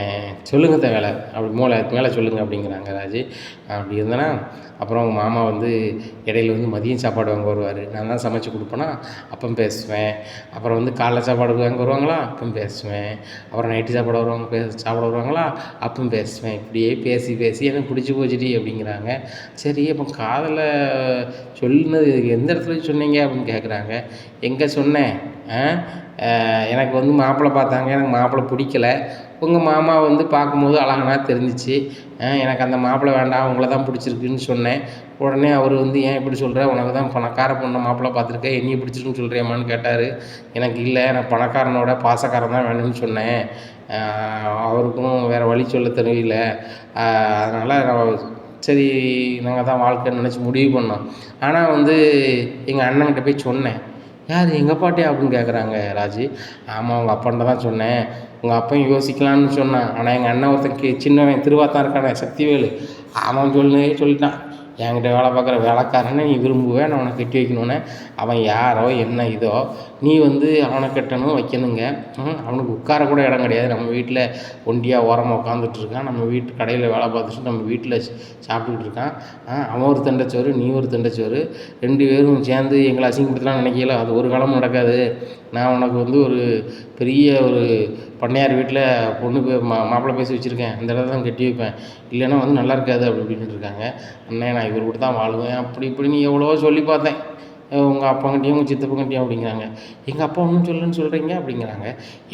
சொல்லுங்க வேலை அப்படி மேலே சொல்லுங்கள் அப்படிங்கிறாங்க ராஜு. அப்படி இருந்தேன்னா அப்புறம் அவங்க மாமா வந்து இடையில வந்து மதியம் சாப்பாடு வாங்க வருவார். நான் தான் சமைச்சு கொடுப்பேன்னா அப்போ பேசுவேன். அப்புறம் வந்து காலைல சாப்பாடு வாங்க வருவாங்களா அப்போ பேசுவேன். அப்புறம் நைட்டு சாப்பாடு வருவாங்க சாப்பிட வருவாங்களா அப்போ பேசுவேன். இப்படியே பேசி பேசி எனக்கு பிடிச்சி போச்சுடி அப்படிங்கிறாங்க. சரி அப்போ காதலை சொன்னது எந்த இடத்துல சொன்னீங்க அப்படின்னு கேட்குறாங்க. எங்கே சொன்னேன், எனக்கு வந்து மாப்பிள்ளை பார்த்தாங்க, எனக்கு மாப்பிள்ளை பிடிக்கல, உங்கள் மாமா வந்து பார்க்கும்போது அழகனா தெரிஞ்சிச்சு, எனக்கு அந்த மாப்பிள்ளை வேண்டாம் உங்களை தான் பிடிச்சிருக்குன்னு சொன்னேன். உடனே அவர் வந்து ஏன் இப்படி சொல்கிற, உனக்கு தான் பணக்கார பொண்ணை மாப்பிள்ளை பார்த்துருக்கேன், என்னையை பிடிச்சிருக்குன்னு சொல்கிறியம்மான்னு கேட்டார். எனக்கு இல்லை, எனக்கு பணக்காரனோட பாசக்காரன் தான் வேணும்னு சொன்னேன், அவருக்கும் வேறு வழி சொல்ல தெரியல, அதனால் சரி நாங்கள் தான் வாழ்க்கைன்னு நினச்சி முடிவு பண்ணோம். ஆனால் வந்து எங்கள் அண்ணன்கிட்ட போய் சொன்னேன். யார் எங்கள் அப்பாட்டியா அப்படின்னு கேட்குறாங்க ராஜு. ஆமாம் உங்கள் அப்பான்ட்ட தான் சொன்னேன், உங்கள் அப்பையும் யோசிக்கலான்னு சொன்னான். ஆனால் எங்கள் அண்ணன் ஒருத்தன் சின்னவன் திருவாத்தான் இருக்கானே சக்திவேலு, அவன் சொல்லிட்டான், என்கிட்ட வேலை பார்க்குற வேலைக்காரனை நீ விரும்புவேன், நான் அவனை கட்டி வைக்கணுன்னு. அவன் யாரோ என்ன இதோ, நீ வந்து அவனை கட்டணும் வைக்கணுங்க. அவனுக்கு உட்கார கூட இடம் கிடையாது, நம்ம வீட்டில் ஒண்டியாக ஓரமாக உட்காந்துட்ருக்கான், நம்ம வீட்டு கடையில் வேலை பார்த்துட்டு நம்ம வீட்டில் சாப்பிட்டுக்கிட்டு இருக்கான். அவன் ஒரு தண்டைச்சோறு நீ ஒரு தண்டைச்சோறு, 2 பேரும் சேர்ந்து எங்களை அசிங்கப்படுத்தலாம்னு நினைக்கல, அது ஒரு காலமும் நடக்காது. நான் உனக்கு வந்து ஒரு பெரிய ஒரு பண்ணையார் வீட்டில் பொண்ணு மாப்பிள்ளை பேசி வச்சுருக்கேன், அந்த இடத்துல தான் கட்டி வைப்பேன், இல்லைன்னா வந்து நல்லா இருக்காது அப்படி இப்படின்னு இருக்காங்க. அண்ணே நான் இவர் கூட தான் வாழுவேன் அப்படி இப்படின்னு எவ்வளோ சொல்லி பார்த்தேன், உங்கள் அப்பாங்கிட்டையும் உங்கள் சித்தப்பங்கிட்டையும் அப்படிங்கிறாங்க. எங்கள் அப்பா ஒன்றும் சொல்லுன்னு சொல்கிறீங்க அப்படிங்கிறாங்க.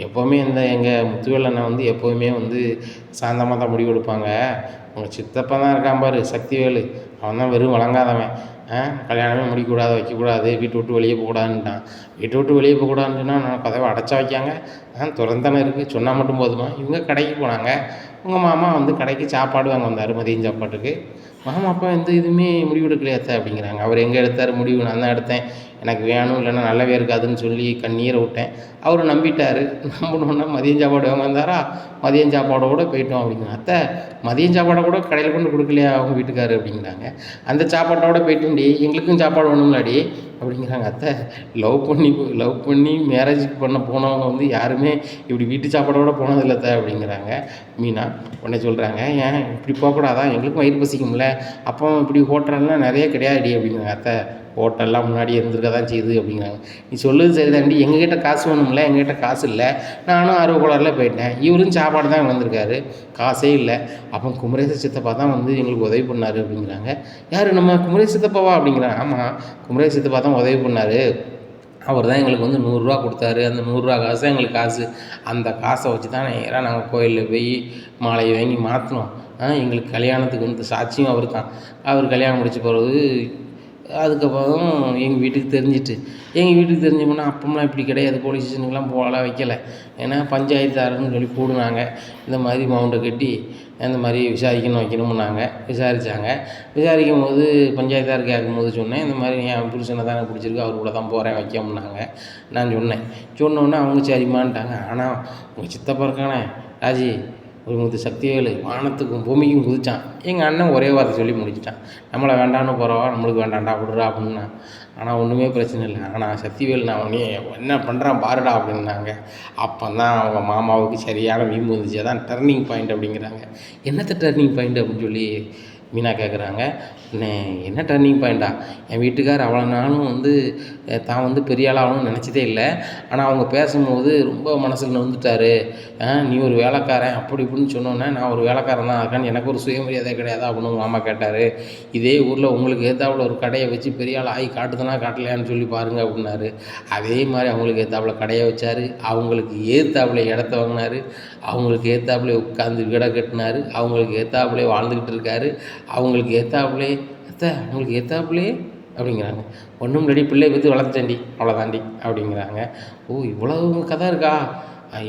எப்போவுமே எங்கள் முத்துவேல் அண்ணன் வந்து எப்போவுமே வந்து சாந்தமாக தான் முடிவு எடுப்பாங்க. உங்கள் சித்தப்பா தான் இருக்கான் பாரு சக்திவேலு, அவன் தான் வெறும் வழங்காதவன், கல்யாணமே முடிக்கக்கூடாது வைக்கக்கூடாது, வீட்டை விட்டு வெளியே போகக்கூடாதுன்ட்டான். வீட்டை விட்டு வெளியே போகக்கூடாதுன்னா நான் கதவை அடைச்சா வைக்காங்க, திறந்தானே இருக்குது, சொன்னால் மட்டும் போதுமா. இவங்க கடைக்கு போனாங்க, உங்கள் மாமா வந்து கடைக்கு சாப்பாடு வாங்க வந்தார் மதியம் சாப்பாட்டுக்கு. மாமா அப்பா எந்த இதுவுமே முடிவு எடுக்கலையா அத்தை அப்படிங்கிறாங்க. அவர் எங்கே எடுத்தார் முடிவு, நான் தான் எடுத்தேன், எனக்கு வேணும் இல்லைன்னா நல்லாவே இருக்காதுன்னு சொல்லி கண்ணீரை விட்டேன். அவர் நம்பிட்டார். நம்பணுன்னா மதியம் சாப்பாடு வாங்க வந்தாரா, மதியம் சாப்பாடோடு போயிட்டோம் அப்படிங்கிறாங்க. அத்தை மதியம் சாப்பாடை கூட கடையில் கொண்டு கொடுக்கலையா அவங்க வீட்டுக்காரு அப்படிங்கிறாங்க. அந்த சாப்பாட்டோட போயிட்டுண்டி எங்களுக்கும் சாப்பாடு வேணும்லாடி அப்படிங்கிறாங்க. அத்தை லவ் பண்ணி மேரேஜ் பண்ண போனவங்க வந்து யாருமே இப்படி வீட்டு சாப்பாடோடு போனதில்லை அத்தை அப்படிங்கிறாங்க. மீனா உடனே சொல்கிறாங்க, ஏன் இப்படி போகக்கூடாதா, எங்களுக்கும் வயிறு பசிக்கும்ல, அப்போ இப்படி ஹோட்டல்லாம் நிறைய கிடையாதுடி அப்படிங்கிறாங்க. அத்தை ஹோட்டல்லாம் முன்னாடி இருந்திருக்க தான் செய்யுது அப்படிங்கிறாங்க. நீ சொல்லுது சரிதாண்டி, எங்ககிட்ட காசு வேணும்ல, எங்ககிட்ட காசு இல்லை, நானும் ஆர்வக்கோளாறில் போயிட்டேன், இவரும் சாப்பாடு தான் வந்திருக்காரு, காசே இல்லை. அப்போ குமரேச சித்தப்பா தான் வந்து எங்களுக்கு உதவி பண்ணார் அப்படிங்கிறாங்க. யார் நம்ம குமரேச சித்தப்பாவா அப்படிங்கிறாங்க. ஆமாம் குமரேச சித்தப்பா தான் உதவி பண்ணார், அவர் தான் எங்களுக்கு வந்து 100 ரூபா கொடுத்தாரு, அந்த 100 ரூபா காசு தான் எங்களுக்கு காசு, அந்த காசை வச்சு தான் நேராக நாங்கள் கோயிலில் போய் மாலையை வாங்கி மாற்றினோம். எங்களுக்கு கல்யாணத்துக்கு வந்து சாட்சியும் அவர் தான். அவர் கல்யாணம் முடிச்சு போகிறது அதுக்கப்புறம் எங்கள் வீட்டுக்கு தெரிஞ்சுமுன்னா அப்போம்லாம் இப்படி கிடையாது, போலீஸ் ஸ்டேஷனுக்கெலாம் போகலாம் வைக்கலை, ஏன்னா பஞ்சாயத்தாருன்னு சொல்லி கூடுனாங்க, இந்த மாதிரி மவுண்டை கட்டி இந்த மாதிரி வைக்கணும்னாங்க. விசாரிக்கும் போது பஞ்சாயத்தார் கேட்கும்போது சொன்னேன், இந்த மாதிரி என் புருஷனை தான் எனக்கு பிடிச்சிருக்கு, அவர் கூட தான் போகிறேன் வைக்கமுன்னாங்க. நான் சொன்னோன்னே அவங்க சரிம்மான்ட்டாங்க. ஆனால் உங்கள் சித்தப்பா இருக்கானே ராஜி, ஒரு சக்திவேலு வானத்துக்கும் பூமிக்கும் குதிச்சான். எங்கள் அண்ணன் ஒரே வார்த்தை சொல்லி முடிச்சிட்டான், நம்மளை வேண்டான்னு போகிறவா நம்மளுக்கு வேண்டாண்டா விடுறா அப்படின்னா. ஆனால் ஒன்றுமே பிரச்சனை இல்லை, ஆனால் சக்திவேலு நான் உடனே என்ன பண்ணுறான் பாருடா அப்படின்னாங்க. அப்போ தான் அவங்க மாமாவுக்கு சரியான வீம்பு வந்துச்சு. அதான் டர்னிங் பாயிண்ட் அப்படிங்கிறாங்க. என்னத்த டர்னிங் பாயிண்ட் அப்படின்னு சொல்லி மீனா கேட்குறாங்க. என்ன டர்னிங் பாயிண்டா, என் வீட்டுக்கார் அவ்வளோ நாளும் வந்து தான் வந்து பெரிய ஆளாகணும்னு நினச்சதே இல்லை, ஆனால் அவங்க பேசும்போது ரொம்ப மனசில் நொந்துட்டார், நீ ஒரு வேலைக்காரன் அப்படி இப்படின்னு சொன்னோன்னே நான் ஒரு வேலைக்காரன் தான், அதுக்கான எனக்கு ஒரு சுயமரியாதை கிடையாது அப்படின்னு மாமா கேட்டார். இதே ஊரில் உங்களுக்கு ஏத்தாப்புல ஒரு கடையை வச்சு பெரிய ஆள் ஆகி காட்டுதுன்னா காட்டலையான்னு சொல்லி பாருங்கள் அப்படின்னாரு. அதே மாதிரி அவங்களுக்கு ஏத்தாப்புல கடையை வச்சார், அவங்களுக்கு ஏத்தாப்புல இடத்த வாங்கினார், அவங்களுக்கு ஏத்தாப்புல உட்காந்து வீடை கட்டினார், அவங்களுக்கு ஏத்தாப்புலே வாழ்ந்துக்கிட்டு இருக்காரு, அவங்களுக்கு ஏத்தாப்புலே அத்தை அவங்களுக்கு ஏத்தாப்புலே அப்படிங்கிறாங்க. ஒன்றும் ரெடி பிள்ளையை பற்றி வளர்த்துட்டேன்டி அவ்வளோதாண்டி அப்படிங்கிறாங்க. ஓ இவ்வளவு கதை இருக்கா,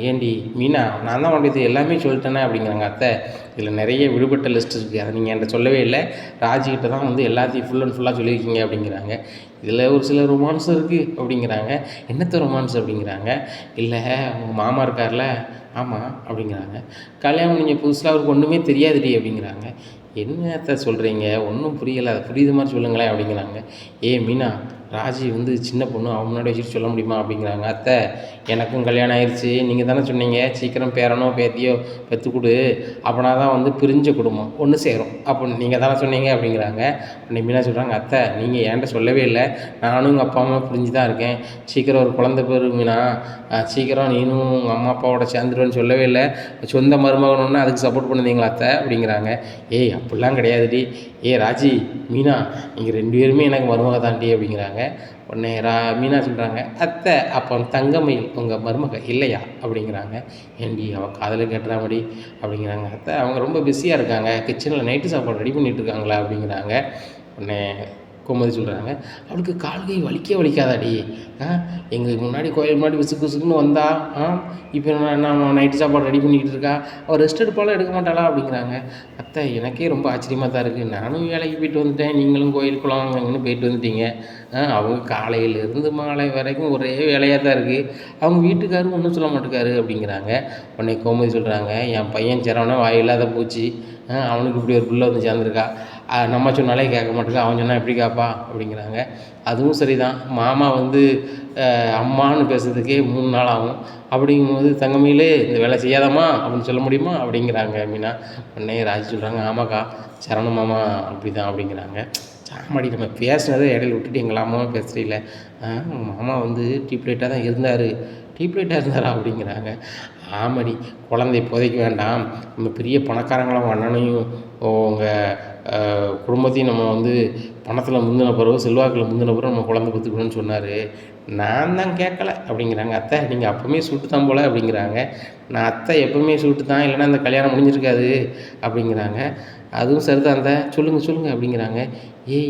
ஏண்டி மீனா, நான் தான் உன்கிட்ட இது எல்லாமே சொல்லிட்டேனே அப்படிங்கிறாங்க. அத்தை, இதில் நிறைய விடுபட்ட லிஸ்ட் இருக்குது, அதை நீங்கள் என்கிட்ட சொல்லவே இல்லை. ராஜிக்கிட்ட தான் வந்து எல்லாத்தையும் ஃபுல் அண்ட் ஃபுல்லாக சொல்லியிருக்கீங்க அப்படிங்கிறாங்க. இதில் ஒரு சில ரொமான்ஸும் இருக்குது அப்படிங்கிறாங்க. என்னத்த ரொமான்ஸ் அப்படிங்கிறாங்க. இல்லை, உங்கள் மாமா இருக்கார்ல, ஆமாம் அப்படிங்கிறாங்க. கல்யாணம் நீங்கள் புதுசில் அவருக்கு ஒன்றுமே தெரியாதுடி அப்படிங்கிறாங்க. என்னத்த சொல்கிறீங்க, ஒன்றும் புரியலை, அதை புரியுது மாதிரி சொல்லுங்களேன் அப்படிங்கிறாங்க. மீனா, ராஜி வந்து சின்ன பொண்ணு, அவன் முன்னாடி வச்சுட்டு சொல்ல முடியுமா அப்படிங்கிறாங்க. அத்தை, எனக்கும் கல்யாணம் ஆயிடுச்சு, நீங்கள் தானே சொன்னீங்க சீக்கிரம் பேரனோ பேத்தியோ பெற்று கொடு, அப்படின்னா தான் வந்து பிரிஞ்ச குடும்பம் ஒன்று சேரும் அப்படின்னு நீங்கள் தானே சொன்னீங்க அப்படிங்கிறாங்க. உடனே மீனா சொல்கிறாங்க, அத்தை நீங்கள் என்கிட்ட சொல்லவே இல்லை, நானும் எங்கள் அப்பா அம்மா பிரிஞ்சு தான் இருக்கேன், சீக்கிரம் ஒரு குழந்தை பேர் மீனா, சீக்கிரம் நீனும் உங்கள் அம்மா அப்பாவோட சேர்ந்துருவேன்னு சொல்லவே இல்லை, சொந்த மருமகனொன்னு அதுக்கு சப்போர்ட் பண்ணுதீங்களா அத்தை அப்படிங்கிறாங்க. அப்படிலாம் கிடையாதுடி, ராஜி, மீனா, நீங்கள் 2 பேருமே எனக்கு மருமக தாண்டி அப்படிங்கிறாங்க. உடனே மீனா சொல்கிறாங்க, அத்தை அப்போ தங்கமயில் உங்கள் மருமக இல்லையா அப்படிங்கிறாங்க. ஏண்டி அவள் காதில் கேட்டுறாமடி அப்படிங்கிறாங்க. அத்தை அவங்க ரொம்ப பிஸியாக இருக்காங்க, கிச்சனில் நைட்டு சாப்பாடு ரெடி பண்ணிகிட்டு இருக்காங்களா அப்படிங்கிறாங்க. உடனே கோமதி சொல்கிறாங்க, அவளுக்கு கால் கை வலிக்காதாடி, எங்களுக்கு முன்னாடி கோயில் முன்னாடி விசுக்கு விசுக்குன்னு வந்தா, இப்போ நான் நைட்டு சாப்பாடு ரெடி பண்ணிக்கிட்டு இருக்கா, அவள் ரெஸ்ட் எடுப்பாலும் எடுக்க மாட்டாளா அப்படிங்கிறாங்க. அத்தை எனக்கே ரொம்ப ஆச்சரியமாக தான் இருக்குது, நானும் வேலைக்கு போயிட்டு வந்துட்டேன், நீங்களும் கோயில் குளம் அங்கன்னு போயிட்டு வந்துட்டீங்க, அவங்க காலையிலேருந்து மாலை வரைக்கும் ஒரே வேலையாக தான் இருக்குது, அவங்க வீட்டுக்காரும் ஒன்றும் சொல்ல மாட்டேக்காரு அப்படிங்கிறாங்க. உடனே கோமதி சொல்கிறாங்க, என் பையன் சரவணா வாயில்லாத போச்சு, அவனுக்கு இப்படி ஒரு பிள்ளை வந்து சேர்ந்துருக்கா, நம்ம சொன்னாலே கேட்க மாட்டேங்க, அவன் சொன்னால் எப்படி கேட்பா அப்படிங்கிறாங்க. அதுவும் சரி தான், மாமா வந்து அம்மான்னு பேசுறதுக்கே 3 நாள் ஆகும், அப்படிங்கும்போது தங்கமயிலே இந்த வேலை செய்யாதம்மா அப்படின்னு சொல்ல முடியுமா அப்படிங்கிறாங்க மீனா. உடனே ராஜி சொல்கிறாங்க, ஆமாக்கா சரவண மாமா அப்படி தான் அப்படிங்கிறாங்க. சாமாடி நம்ம பேசினதை இடையில விட்டுட்டு எங்கள் அம்மாவும் பேசுகிறீங்கள, மாமா வந்து டியூப்லைட்டாக தான் இருந்தார், டியூப்லைட்டாக இருந்தாரா அப்படிங்கிறாங்க. ஆமாடி, குழந்தை இப்போதைக்கு வேண்டாம், நம்ம பெரிய பணக்காரங்களாம் அண்ணனையும் உங்கள் குடும்பத்தையும் நம்ம வந்து பணத்தில் முந்தின பிறகு செல்வாக்கில் முந்தின பிறகு நம்ம குழந்தை பெற்றுக்கணும்னு சொன்னார், நான் தான் கேட்கல அப்படிங்கிறாங்க. அத்தை நீங்கள் அப்போவுமே சூட்டு தான் போல் அப்படிங்கிறாங்க. நான் அத்தை எப்போவுமே சூட்டு தான், இல்லைன்னா அந்த கல்யாணம் முடிஞ்சிருக்காது அப்படிங்கிறாங்க. அதுவும் சரிதான் அத்தை, சொல்லுங்கள் அப்படிங்கிறாங்க.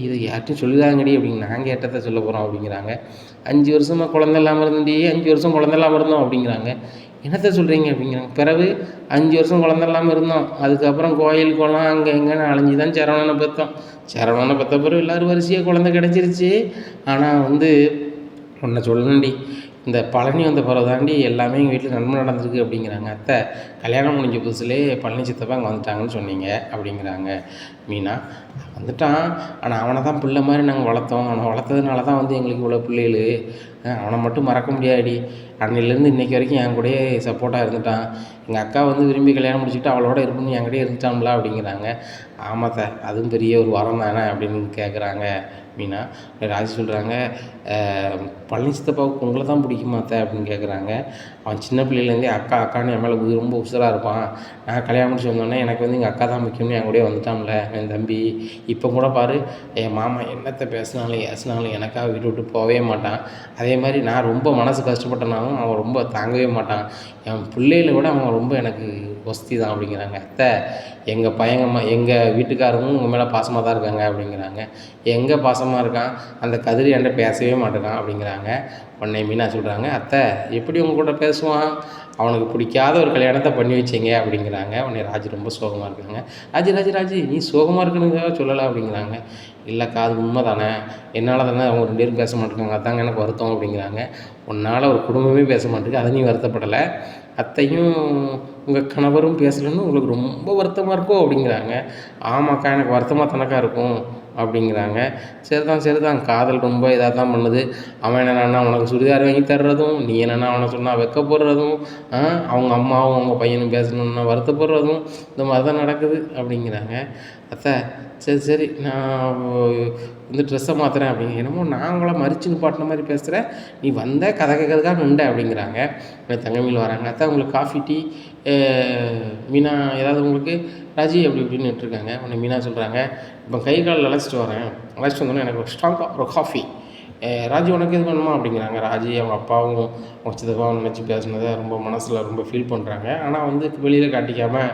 இதை யார்ட்டும் சொல்லிதாங்கடி அப்படின்னு நாங்கள் ஏற்றத்தை சொல்ல போகிறோம் அப்படிங்கிறாங்க. 5 வருஷமாக குழந்தை இல்லாமல் இருந்தேன்டி, 5 வருஷம் குழந்தை இல்லாமல் இருந்தோம் அப்படிங்கிறாங்க. என்னத்தை சொல்கிறீங்க அப்படிங்கிறாங்க. பிறகு 5 வருஷம் குழந்தை இல்லாமல் இருந்தோம், அதுக்கப்புறம் கோயில் குளம் அங்கே எங்கேன்னு அலைஞ்சி தான் சரவணனை பெற்றோம், சரவணனை பெற்ற பிறகு எல்லோரும் வரிசையாக குழந்தை கிடச்சிருச்சு. ஆனால் வந்து ஒன்றை சொல்லணும்டி, இந்த பழனி வந்த பிறகு தாண்டி எல்லாமே எங்கள் வீட்டில் நன்மை நடந்திருக்கு அப்படிங்கிறாங்க. அத்தை கல்யாணம் முடிஞ்ச புதுசுலேயே பழனி சித்தப்பா அங்கே வந்துட்டாங்கன்னு சொன்னீங்க அப்படிங்கிறாங்க. மீனா, வந்துட்டான், ஆனால் அவனை தான் பிள்ளை மாதிரி நாங்கள் வளர்த்தோம், அவனை வளர்த்ததுனால தான் வந்து எங்களுக்கு இவ்வளோ பிள்ளைகள், அவனை மட்டும் மறக்க முடியாடி, அன்னையிலேருந்து இன்றைக்கி வரைக்கும் என் கூடயே சப்போர்ட்டாக இருந்துட்டான், எங்கள் அக்கா வந்து விரும்பி கல்யாணம் முடிச்சுட்டு அவளோட இருக்கணும்னு என் கூடயே இருந்துட்டான்ல அப்படிங்கிறாங்க. ஆமாத்த, அதுவும் பெரிய ஒரு வரம் தானே அப்படின்னு கேட்குறாங்க மீனா. ராஜி சொல்கிறாங்க, பழனி சித்தப்பாவுக்கு உங்களை தான் பிடிக்குமா அத்தை அப்படின்னு கேட்குறாங்க. அவன் சின்ன பிள்ளையிலேருந்தே அக்கா அக்கான்னு என் மேலே ரொம்ப உசுராக இருப்பான், நான் கல்யாணம் முடிச்சு வந்தோடனே எனக்கு வந்து எங்கள் அக்கா தான் முக்கியம்னு என் கூடயே வந்துட்டான்ல என் தம்பி, இப்போ கூட பாரு என் மாமா என்னத்தை பேசினாலும் ஏசினாலும் எனக்காக வீட்டு விட்டு போகவே மாட்டான், அதே மாதிரி நான் ரொம்ப மனசு கஷ்டப்பட்டனாலும் அவன் ரொம்ப தாங்கவே மாட்டான், என் பிள்ளைகளை விட அவன் ரொம்ப எனக்கு வசதி தான் அப்படிங்கிறாங்க. அத்தை எங்கள் பையங்கம்மா எங்கள் வீட்டுக்காரரும் உங்கள் மேலே பாசமாக தான் இருக்காங்க அப்படிங்கிறாங்க. எங்கே பாசமாக இருக்கான், அந்த கதிரி என்கிட்ட பேசவே மாட்டேங்கான் அப்படிங்கிறாங்க. உடனே மீனா சொல்கிறாங்க, அத்தை எப்படி உங்கள் கூட பேசுவான், அவனுக்கு பிடிக்காத ஒரு கல்யாணத்தை பண்ணி வச்சிங்க அப்படிங்கிறாங்க. உடனே ராஜி ரொம்ப சோகமாக இருக்காங்க. ராஜி நீ சோகமாக இருக்கணுங்கிறத சொல்லலை அப்படிங்கிறாங்க. இல்லைக்கா அது உண்மை தானே, என்னால் தானே அவங்க 2 பேரும் பேச மாட்டேங்காங்க, அதாங்க எனக்கு வருத்தம் அப்படிங்கிறாங்க. உன்னால் ஒரு குடும்பமே பேச மாட்டேங்குது, அதை நீ வருத்தப்படலை, அத்தையும் உங்கள் கணவரும் பேசலன்னு உங்களுக்கு ரொம்ப வருத்தமாக இருக்கும் அப்படிங்கிறாங்க. ஆமாக்கா எனக்கு வருத்தமாக தானக்கா இருக்கும் அப்படிங்கிறாங்க. சரிதான் காதல் ரொம்ப இதாக தான் பண்ணுது, அவன் என்னென்னா உனக்கு சுடிதார் வாங்கி தர்றதும், நீ என்னென்னா அவனை சொன்னால் வைக்கப்படுறதும், அவங்க அம்மாவும் அவங்க பையனும் பேசணுன்னா வருத்தப்படுறதும், இந்த மாதிரி தான் நடக்குது அப்படிங்கிறாங்க. அத்தை சரி நான் வந்து ட்ரெஸ்ஸை மாற்றுறேன் அப்படிங்க. என்னமோ நான் உங்களை மறிச்சுன்னு பாட்டின மாதிரி பேசுகிறேன், நீ வந்த கதை கேட்கறதுக்காக நின்ற அப்படிங்கிறாங்க. தங்கமயில் வராங்க. அத்தை உங்களுக்கு காஃபி டீ மீனா ஏதாவது உங்களுக்கு ராஜி அப்படி இப்படின்னு விட்டுருக்காங்க. உடனே மீனா சொல்கிறாங்க, இப்போ கை கால் அழைச்சிட்டு வரேன், அழைச்சிட்டு வந்தோன்னே எனக்கு ஸ்ட்ராங்காக ஒரு காஃபி ராஜி உனக்கு எது வேணுமா அப்படிங்கிறாங்க. ராஜி அவங்க அப்பாவும் அவங்க சித்தப்பாவும் நினச்சி பேசுனதை ரொம்ப மனசில் ரொம்ப ஃபீல் பண்ணுறாங்க. ஆனால் வந்து வெளியில் காட்டிக்காமல்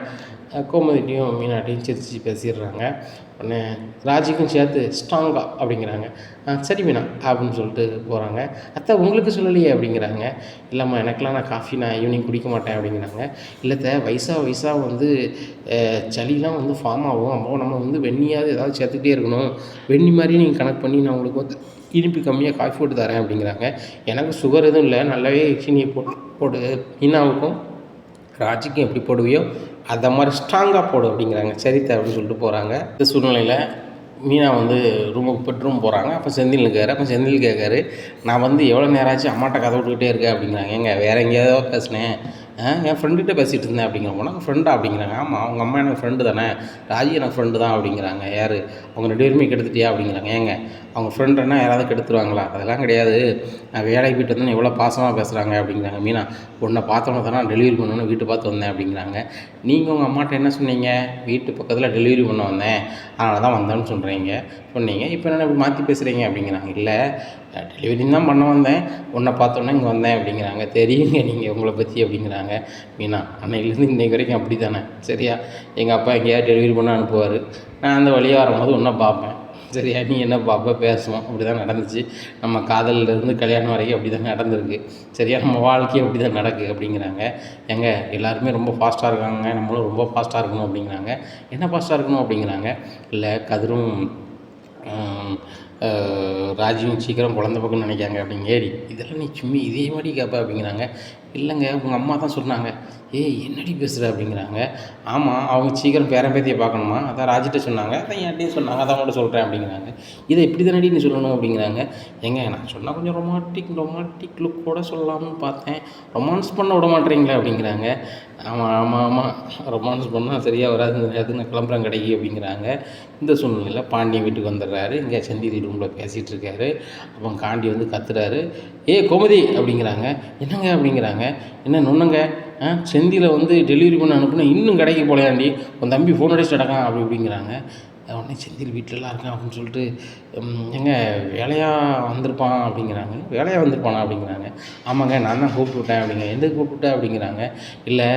கோமதிட்டையும் மீனாட்டையும் சிரித்து பேசிடுறாங்க. உடனே ராஜிக்கும் சேர்த்து ஸ்ட்ராங்கா அப்படிங்கிறாங்க. சரி மீனா அப்படின்னு சொல்லிட்டு போகிறாங்க. அத்தை உங்களுக்கு சொல்லலையே அப்படிங்கிறாங்க. இல்லைம்மா எனக்கெலாம் நான் ஈவினிங் குடிக்க மாட்டேன் அப்படிங்கிறாங்க. இல்லைத்த வயசாக வந்து சளிலாம் வந்து ஃபார்ம் ஆகும். அப்போ நம்ம வந்து வெந்நியாவது ஏதாவது சேர்த்துக்கிட்டே இருக்கணும். வெந்நி மாதிரி நீங்கள் கணக்கு பண்ணி நான் உங்களுக்கு வந்து இனிப்பு கம்மியாக காஃபி போட்டு தரேன் அப்படிங்கிறாங்க. எனக்கு சுகர் எதுவும் இல்லை, நல்லாவே சீனியை போடு மீனாவுக்கும் ராஜிக்கும் எப்படி போடுவியோ அந்த மாதிரி ஸ்ட்ராங்காக போடு அப்படிங்கிறாங்க. சரித்த அப்படின்னு சொல்லிட்டு போகிறாங்க. இந்த சூழ்நிலையில் மீனா வந்து பெட்ரூம் போகிறாங்க. அப்போ செந்தில் இருக்காரு. அப்போ செந்தில் கேட்காரு, நான் வந்து எவ்வளோ நேரம் ஆச்சு அம்மாட்ட கதை விட்டுக்கிட்டே இருக்கேன் அப்படிங்கிறாங்க. ஏங்க வேறு எங்கேயாவது பேசினேன், என் ஃப்ரெண்டுகிட்ட பேசிகிட்டு இருந்தேன் அப்படிங்கிறவங்க. உனக்கு ஃப்ரெண்டா அப்படிங்கிறாங்க. ஆமாம் அவங்க அம்மா எனக்கு ஃப்ரெண்டு தானே, ராஜி எனக்கு ஃப்ரெண்டு தான் அப்படிங்கிறாங்க. யார் அவங்க 2 பேருமே கெடுத்துட்டியா அப்படிங்கிறாங்க. ஏங்க அவங்க ஃப்ரெண்டுன்னா யாராவது கெடுத்துருவாங்களா? அதெல்லாம் கிடையாது, நான் வேலைக்கு போய்ட்டு வந்தேன்னு எவ்வளோ பாசமாக பேசுகிறாங்க அப்படிங்கிறாங்க. மீனா உன்னை பார்த்தோன்னே தானே டெலிவரி பண்ணணுன்னு வீட்டு பார்த்து வந்தேன் அப்படிங்கிறாங்க. நீங்கள் உங்கள் அம்மாட்ட என்ன சொன்னீங்க? வீட்டு பக்கத்தில் டெலிவரி பண்ண வந்தேன் அதனால தான் வந்தேன்னு சொன்னீங்க. இப்போ என்ன இப்படி மாற்றி பேசுகிறீங்க அப்படிங்கிறாங்க. இல்லை டெலிவரின்னு தான் பண்ண வந்தேன், உன்னை பார்த்தோன்னே இங்கே வந்தேன் அப்படிங்கிறாங்க. தெரியுங்க நீங்கள் உங்களை பற்றி அப்படிங்கிறாங்க. மீனா அன்னையிலேருந்து இன்றைக்கு வரைக்கும் அப்படி தானே, சரியா? எங்கள் அப்பா எங்கேயாவது டெலிவரி பண்ண அனுப்புவார், நான் அந்த வழியாக வரும்போது ஒன்றை பார்ப்பேன், சரியா? நீ என்ன பார்ப்ப, பேசுவோம். அப்படி தான் நடந்துச்சு. நம்ம காதலிலேருந்து கல்யாணம் வரைக்கும் அப்படி தான் நடந்திருக்கு, சரியா? நம்ம வாழ்க்கையை அப்படி தான் நடக்குது அப்படிங்கிறாங்க. எங்க எல்லாருமே ரொம்ப ஃபாஸ்ட்டாக இருக்காங்க, நம்மளும் ரொம்ப ஃபாஸ்ட்டாக இருக்கணும் அப்படிங்கிறாங்க. என்ன ஃபாஸ்ட்டாக இருக்கணும் அப்படிங்கிறாங்க. இல்லை கதிரும் ராஜியும் சீக்கிரம் குழந்த பக்கம்னு நினைக்காங்க அப்படிங்க. ஏடி இதெல்லாம் நீ சும்மி இதே மாதிரி கேட்ப அப்படிங்கிறாங்க. இல்லைங்க உங்கள் அம்மா தான் சொன்னாங்க. ஏய் என்னடி பேசுகிற அப்படிங்கிறாங்க. ஆமாம் அவங்க சீக்கிரம் பேரம்பேத்தியை பார்க்கணுமா, அதான் ராஜிட்ட சொன்னாங்க, அதான் என்கிட்டையும் சொன்னாங்க, அதான் கூட சொல்கிறேன் அப்படிங்கிறாங்க. இதை இப்படி தானடி நீ சொல்லணும் அப்படிங்கிறாங்க. ஏங்க நான் சொன்னால் கொஞ்சம் ரொமான்டிக் லுக்கோடு சொல்லலாம்னு பார்த்தேன், ரொமான்ஸ் பண்ண விட மாட்டேறீங்களா அப்படிங்கிறாங்க. ஆமாம் ரொமான்ஸ் பண்ணால் சரியாக வராது, நான் கிளம்புறேன் கடைக்கு அப்படிங்கிறாங்க. இந்த சூழ்நிலையில் பாண்டியன் வீட்டுக்கு வந்துடுறாரு. இங்கே செந்தில் ரூமில் பேசிகிட்டு இருக்காரு. அப்போ காண்டி வந்து கத்துறாரு. கோமதி அப்படிங்கிறாங்க. என்னங்க அப்படிங்கிறாங்க. என்ன நொண்ணுங்க, செந்தியில் வந்து டெலிவரி பண்ண அனுப்புனா இன்னும் கடைக்கு போலையாண்டி, உன் தம்பி ஃபோன் அடிச்சுட்டு கிடக்கான் அப்படி இப்படிங்கிறாங்க. உடனே செந்தில் வீட்டிலலாம் இருக்கான் அப்படின்னு சொல்லிட்டு, எங்க வேலையாக வந்திருப்பான் அப்படிங்கிறாங்க. வேலையாக வந்திருப்பானா அப்படிங்கிறாங்க. ஆமாங்க நான் தான் கூப்பிட்டு விட்டேன் அப்படிங்க. எதுக்கு கூப்பிட்டுட்டேன் அப்படிங்கிறாங்க. இல்லை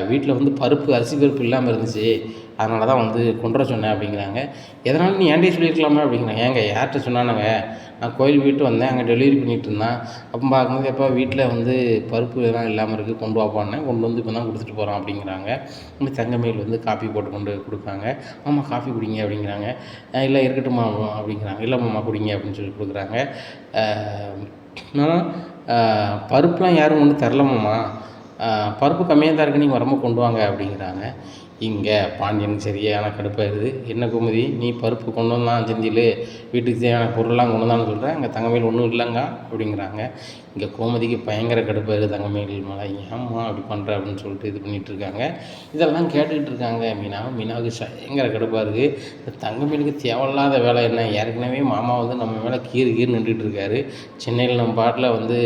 வீட்டில் வந்து அரிசி பருப்பு இல்லாமல் இருந்துச்சு, அதனால தான் வந்து கொண்டு வர சொன்னேன் அப்படிங்கிறாங்க. எதனாலும் நீ ஏன்டே சொல்லியிருக்கலாமா அப்படிங்கிறாங்க. ஏங்க யார்கிட்ட சொன்னானுங்க, நான் கோயில் போய்ட்டு வந்தேன், அங்கே டெலிவரி பண்ணிகிட்டு இருந்தான், அப்போ பார்க்கும்போது எப்போ வீட்டில் வந்து பருப்பு எல்லாம் இல்லாமல் இருக்குது, கொண்டு வாப்பான்னு கொண்டு வந்து இப்போ தான் கொடுத்துட்டு போகிறான் அப்படிங்கிறாங்க. தங்கமயில் வந்து காஃபி போட்டு கொண்டு கொடுக்குறாங்க. மாமா காஃபி குடிங்க அப்படிங்கிறாங்க. இல்லை இருக்கட்டும்மா அப்படிங்கிறாங்க. இல்லை மாமா குடிங்க அப்படின்னு சொல்லி கொடுக்குறாங்க. ஆனால் பருப்புலாம் யாரும் கொண்டு தரலாமாம்மா, பருப்பு கம்மியாக தான் இருக்குது, நீங்கள் வரும்போது கொண்டு வாங்க அப்படிங்கிறாங்க. இங்கே பாண்டியனுக்கு சரியான கடுப்பாயிருது. என்ன கோமதி நீ பருப்பு கொண்டு வந்தான் செந்தில், வீட்டுக்கு தேவையான பொருள்லாம் கொண்டு வந்தான்னு சொல்கிறேன், அங்கே தங்கமயில் ஒன்றும் இல்லைங்க அப்படிங்கிறாங்க. இங்கே கோமதிக்கு பயங்கர கடுப்பாயிருது தங்கமயில் மேலே. ஏம்மா அப்படி பண்ணுற அப்படின்னு சொல்லிட்டு இது பண்ணிகிட்ருக்காங்க. இதெல்லாம் கேட்டுக்கிட்டு இருக்காங்க மீனாவுக்கு பயங்கர கடுப்பாக இருக்குது. இந்த தங்கமயிலுக்கு தேவையில்லாத வேலை என்ன, ஏற்கனவே மாமா வந்து நம்ம மேலே கீறு நின்றுட்டு இருக்காரு. சென்னையில் நம்ம பாட்டில் வந்து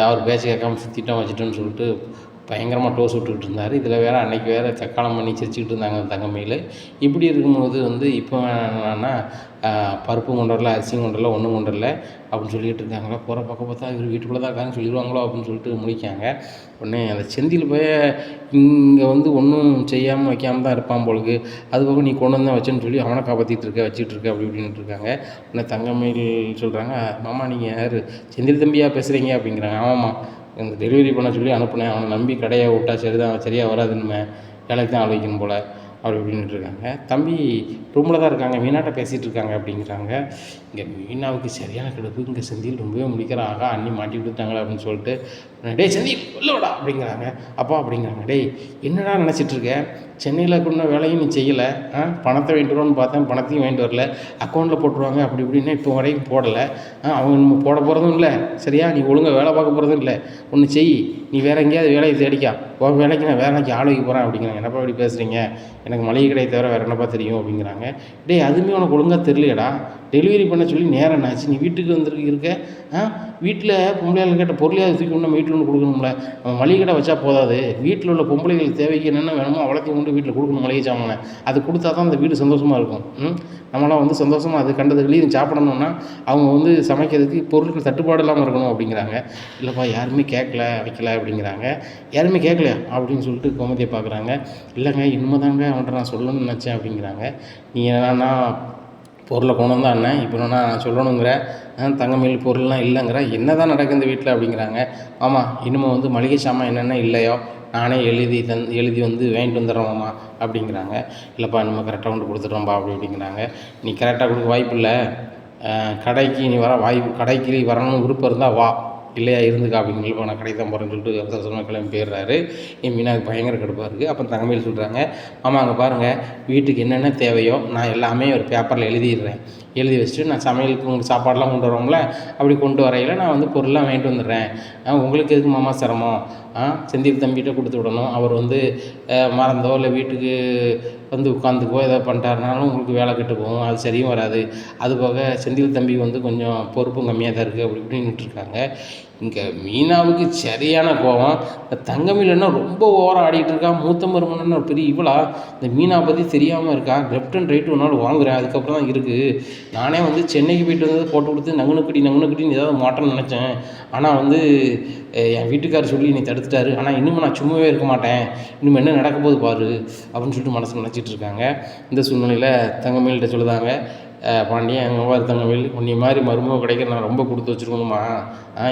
அவர் பேச்ச கேட்காம சுற்றிட்டோம் வச்சுட்டோன்னு சொல்லிட்டு பயங்கரமாக டோஸ் விட்டுக்கிட்டு இருந்தார். இதில் வேறு அன்றைக்கி வேறு தக்காளம் பண்ணி சிரிச்சுக்கிட்டு இருந்தாங்க தங்கமயில். இப்படி இருக்கும்போது வந்து இப்போ என்னன்னா பருப்பும் கொண்டு வரல, அரிசியும் கொண்டு வரல, ஒன்றும் கொண்டு வரல அப்படின்னு சொல்லிகிட்டு இருக்காங்களா. போகிற பக்கம் பார்த்தா இவர் வீட்டுக்குள்ளே தான் இருக்காங்கன்னு சொல்லிடுவாங்களோ அப்படின்னு சொல்லிட்டு முடிக்காங்க. உடனே அந்த செந்தில் போய் இங்கே வந்து ஒன்றும் செய்யாமல் வைக்காமல் தான் இருப்பான் போலுக்கு, அதுபோக நீ கொண்டு வந்தால் வச்சேன்னு சொல்லி அவனை காப்பாற்றிட்டு இருக்க வச்சுட்டு இருக்க அப்படி இப்படின்ட்டு இருக்காங்க. உடனே தங்கமயில் சொல்கிறாங்க, மாமா நீங்கள் யார் செந்தில் தம்பியாக பேசுகிறீங்க அப்படிங்கிறாங்க. ஆமாம்மா இந்த டெலிவரி பண்ண சொல்லி அனுப்புனேன், அவனை நம்பி கடையை விட்டா சரியாக வராதுன்னு வேலைக்கு தான் ஆள் போல் அப்படி இப்படின்ட்டு இருக்காங்க. தம்பி ரூமில் தான் இருக்காங்க, மீனாட்ட பேசிகிட்டு இருக்காங்க அப்படிங்கிறாங்க. இங்கே மீனாவுக்கு சரியான கடுப்பு. இங்கே செந்தில் ரொம்பவே முடிக்கிறான். ஆகா அண்ணி மாட்டி விட்டுட்டாங்களே அப்படின்னு சொல்லிட்டு, டேய் செந்தில் இல்லைடா அப்படிங்கிறாங்க. அப்பா அப்படிங்கிறாங்க. டேய் என்னடா நினச்சிட்ருக்க, சென்னையில் கொண்ட வேலையும் நீ செய்யலை, பணத்தை வாங்கிட்டு வருவோன்னு பார்த்தேன், பணத்தையும் வாங்கிட்டு வரல, அக்கௌண்ட்டில் போட்டுருவாங்க அப்படி இப்படின்னா இப்போ வரைக்கும் போடலை, அவங்க நம்ம போட போகிறதும் இல்லை, சரியா? நீ ஒழுங்காக வேலை பார்க்க போகிறதும் இல்லை, ஒன்று செய், நீ வேறு எங்கேயாவது வேலையை தேடிக்கா, ஒரு வேலைக்கு நான் வேலைக்கு ஆளோக்கு போகிறேன் அப்படிங்கிறாங்க. என்னப்பா இப்படி பேசுகிறீங்க, எனக்கு மளிகை கடையை தவிர வேறு என்னப்பா தெரியும் அப்படிங்கிறாங்க. டேய் அதுவுமே உனக்கு ஒழுங்காக தெரியலையடா, டெலிவரி பண்ண சொல்லி நேரம் என்னாச்சு, நீ வீட்டுக்கு இருக்க. வீட்டில் பொம்பளையாள் கேட்ட பொருளையாவது தூக்கி கொண்டு நம்ம வீட்டில் ஒன்று கொடுக்கணும்ல. நம்ம மளிகை கடை வச்சா போதாது, வீட்டில் உள்ள பொம்பளைகள் தேவைக்கு என்னென்ன வேணுமோ அவ்வளோத்தையும் கொண்டு வீட்டில் கொடுக்கணும் மளிகை சாமானை. அது கொடுத்தா தான் அந்த வீடு சந்தோஷமாக இருக்கும். நம்மளாம் வந்து சந்தோஷமாக அது கண்டது வெளியே சாப்பிடணுன்னா அவங்க வந்து சமைக்கிறதுக்கு பொருட்கள் தட்டுப்பாடு இல்லாமல் இருக்கணும் அப்படிங்கிறாங்க. இல்லைப்பா யாருமே கேட்கல வைக்கல அப்படிங்கிறாங்க. யாருமே கேட்கலையா அப்படின்னு சொல்லிட்டு கோமதியை பார்க்குறாங்க. இல்லைங்க இனிமே தாங்க அவன்கிட்ட நான் சொல்லணும்னு நினச்சேன் அப்படிங்கிறாங்க. நீ என்னன்னா பொருளை கொண்டு வந்தா அண்ணன், இப்போ நான் சொல்லணுங்கிற, தங்கமயில் பொருள்லாம் இல்லைங்கிற, என்ன தான் நடக்குது இந்த வீட்டில் அப்படிங்கிறாங்க. ஆமாம் இனிமேல் வந்து மளிகை சாமான் என்னென்ன இல்லையோ நானே எழுதி வந்து வாங்கிட்டு வந்துடுறேன் மாமா அப்படிங்கிறாங்க. இல்லைப்பா நம்ம கரெக்டாக கொண்டு கொடுத்துட்றோம்ப்பா அப்படிங்கிறாங்க. நீ கரெக்டாக கொடுக்க வாய்ப்பு இல்லை, கடைக்கு நீ கடைக்கு வரணும்னு விருப்பம் இருந்தால் வா, இல்லையா இருந்துக்கா அப்படிங்கிறப்ப நான் கடைக்கு தான் போகிறேன்னு சொல்லிட்டு அவசரமாக கிளம்பி போயிடுறாரு. என் மீனாவுக்கு பயங்கர கடுப்பாக இருக்குது. அப்போ தங்கமயில் சொல்கிறாங்க, ஆமாம் அங்கே பாருங்கள் வீட்டுக்கு என்னென்ன தேவையோ நான் எல்லாமே ஒரு பேப்பரில் எழுதிடுறேன், எழுதி வச்சுட்டு நான் சமையலுக்கு உங்களுக்கு சாப்பாடெலாம் கொண்டு வரோம்ல, அப்படி கொண்டு வரையில் நான் வந்து பொருள்லாம் வாங்கிட்டு வந்துடுறேன். உங்களுக்கு எதுக்கு மாமா சிரமம், செந்தில் தம்பிகிட்ட கொடுத்து விடணும், அவர் வந்து மறந்தோ இல்லை வீட்டுக்கு வந்து உட்காந்துக்கோ ஏதோ பண்ணிட்டாருனாலும் உங்களுக்கு வேலை கெட்டு போகும், அது சரியும் வராது. அதுபோக செந்தில் தம்பி வந்து கொஞ்சம் பொறுப்பும் கம்மியாக தான் இருக்குது அப்படி இப்படின்னுட்டு இருக்காங்க. இங்கே மீனாவுக்கு சரியான கோபம். இந்த தங்கமயிலன்னா ரொம்ப ஓவராக ஆடிட்டு இருக்கா. மூத்த மருமகன்னு ஒரு பெரிய இவளா இந்த மீனா பற்றி தெரியாமல் இருக்கா. லெஃப்ட் அண்ட் ரைட்டு ஒரு நாள் வாங்குறேன், அதுக்கப்புறம் தான் இருக்குது. நானே வந்து சென்னைக்கு போய்ட்டு வந்தது போட்டு கொடுத்து நங்குனுக்கடின்னு ஏதாவது மாட்டேன்னு நினச்சேன். ஆனால் வந்து என் வீட்டுக்காரர் சொல்லி என்னை தடுத்துட்டாரு. ஆனால் இன்னும் நான் சும்மாவே இருக்க மாட்டேன், இன்னும் என்ன நடக்க போகுது பாரு அப்படின்னு சொல்லிட்டு மனசு நினச்சிட்டு இருக்காங்க. இந்த சூழ்நிலையில் தங்கமயில்கிட்ட சொல்லுதாங்க, பாண்டியன் எங்கள் மாதிரி தங்கமயில் உன்னை மாதிரி மருமக கிடைக்க நான் ரொம்ப கொடுத்து வச்சுருக்கணுமா.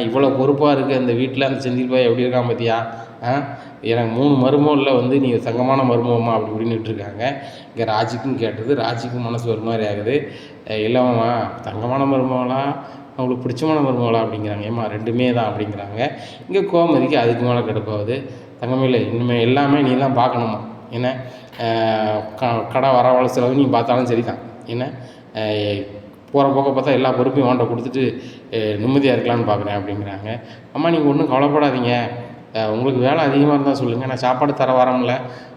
இவ்வளோ பொறுப்பாக இருக்குது அந்த வீட்டில். அந்த செந்தில் பாய் எப்படி இருக்கான் பார்த்தியா. எனக்கு 3 மருமகளில் வந்து நீ தங்கமான மருமகம்மா அப்படி இப்படின்னுட்டு இருக்காங்க. இங்கே ராஜிக்கும் கேட்டது, ராஜிக்கும் மனசு ஒரு மாதிரி ஆகுது. இல்லைம்மா தங்கமான மருமகளா அவங்களுக்கு பிடிச்சமான மருமகளா அப்படிங்கிறாங்க. ஏம்மா 2மே தான் அப்படிங்கிறாங்க. இங்கே கோமதிக்கு அதுக்கு மேலே கடுப்பாகுது. தங்கமயில் இனிமேல் எல்லாமே நீ தான் பார்க்கணுமா, என்ன கடை வரவழ செலவு நீ பார்த்தாலும் சரி தான், என்ன போகிற போக்க பார்த்தா எல்லா பொறுப்பையும் ஓண்ட கொடுத்துட்டு நிம்மதியாக இருக்கலான்னு பார்க்குறேன் அப்படிங்கிறாங்க. அம்மா நீங்கள் ஒன்றும் கவலைப்படாதீங்க, உங்களுக்கு வேலை அதிகமாக இருந்தால் சொல்லுங்கள், நான் சாப்பாடு தர வரமில்ல,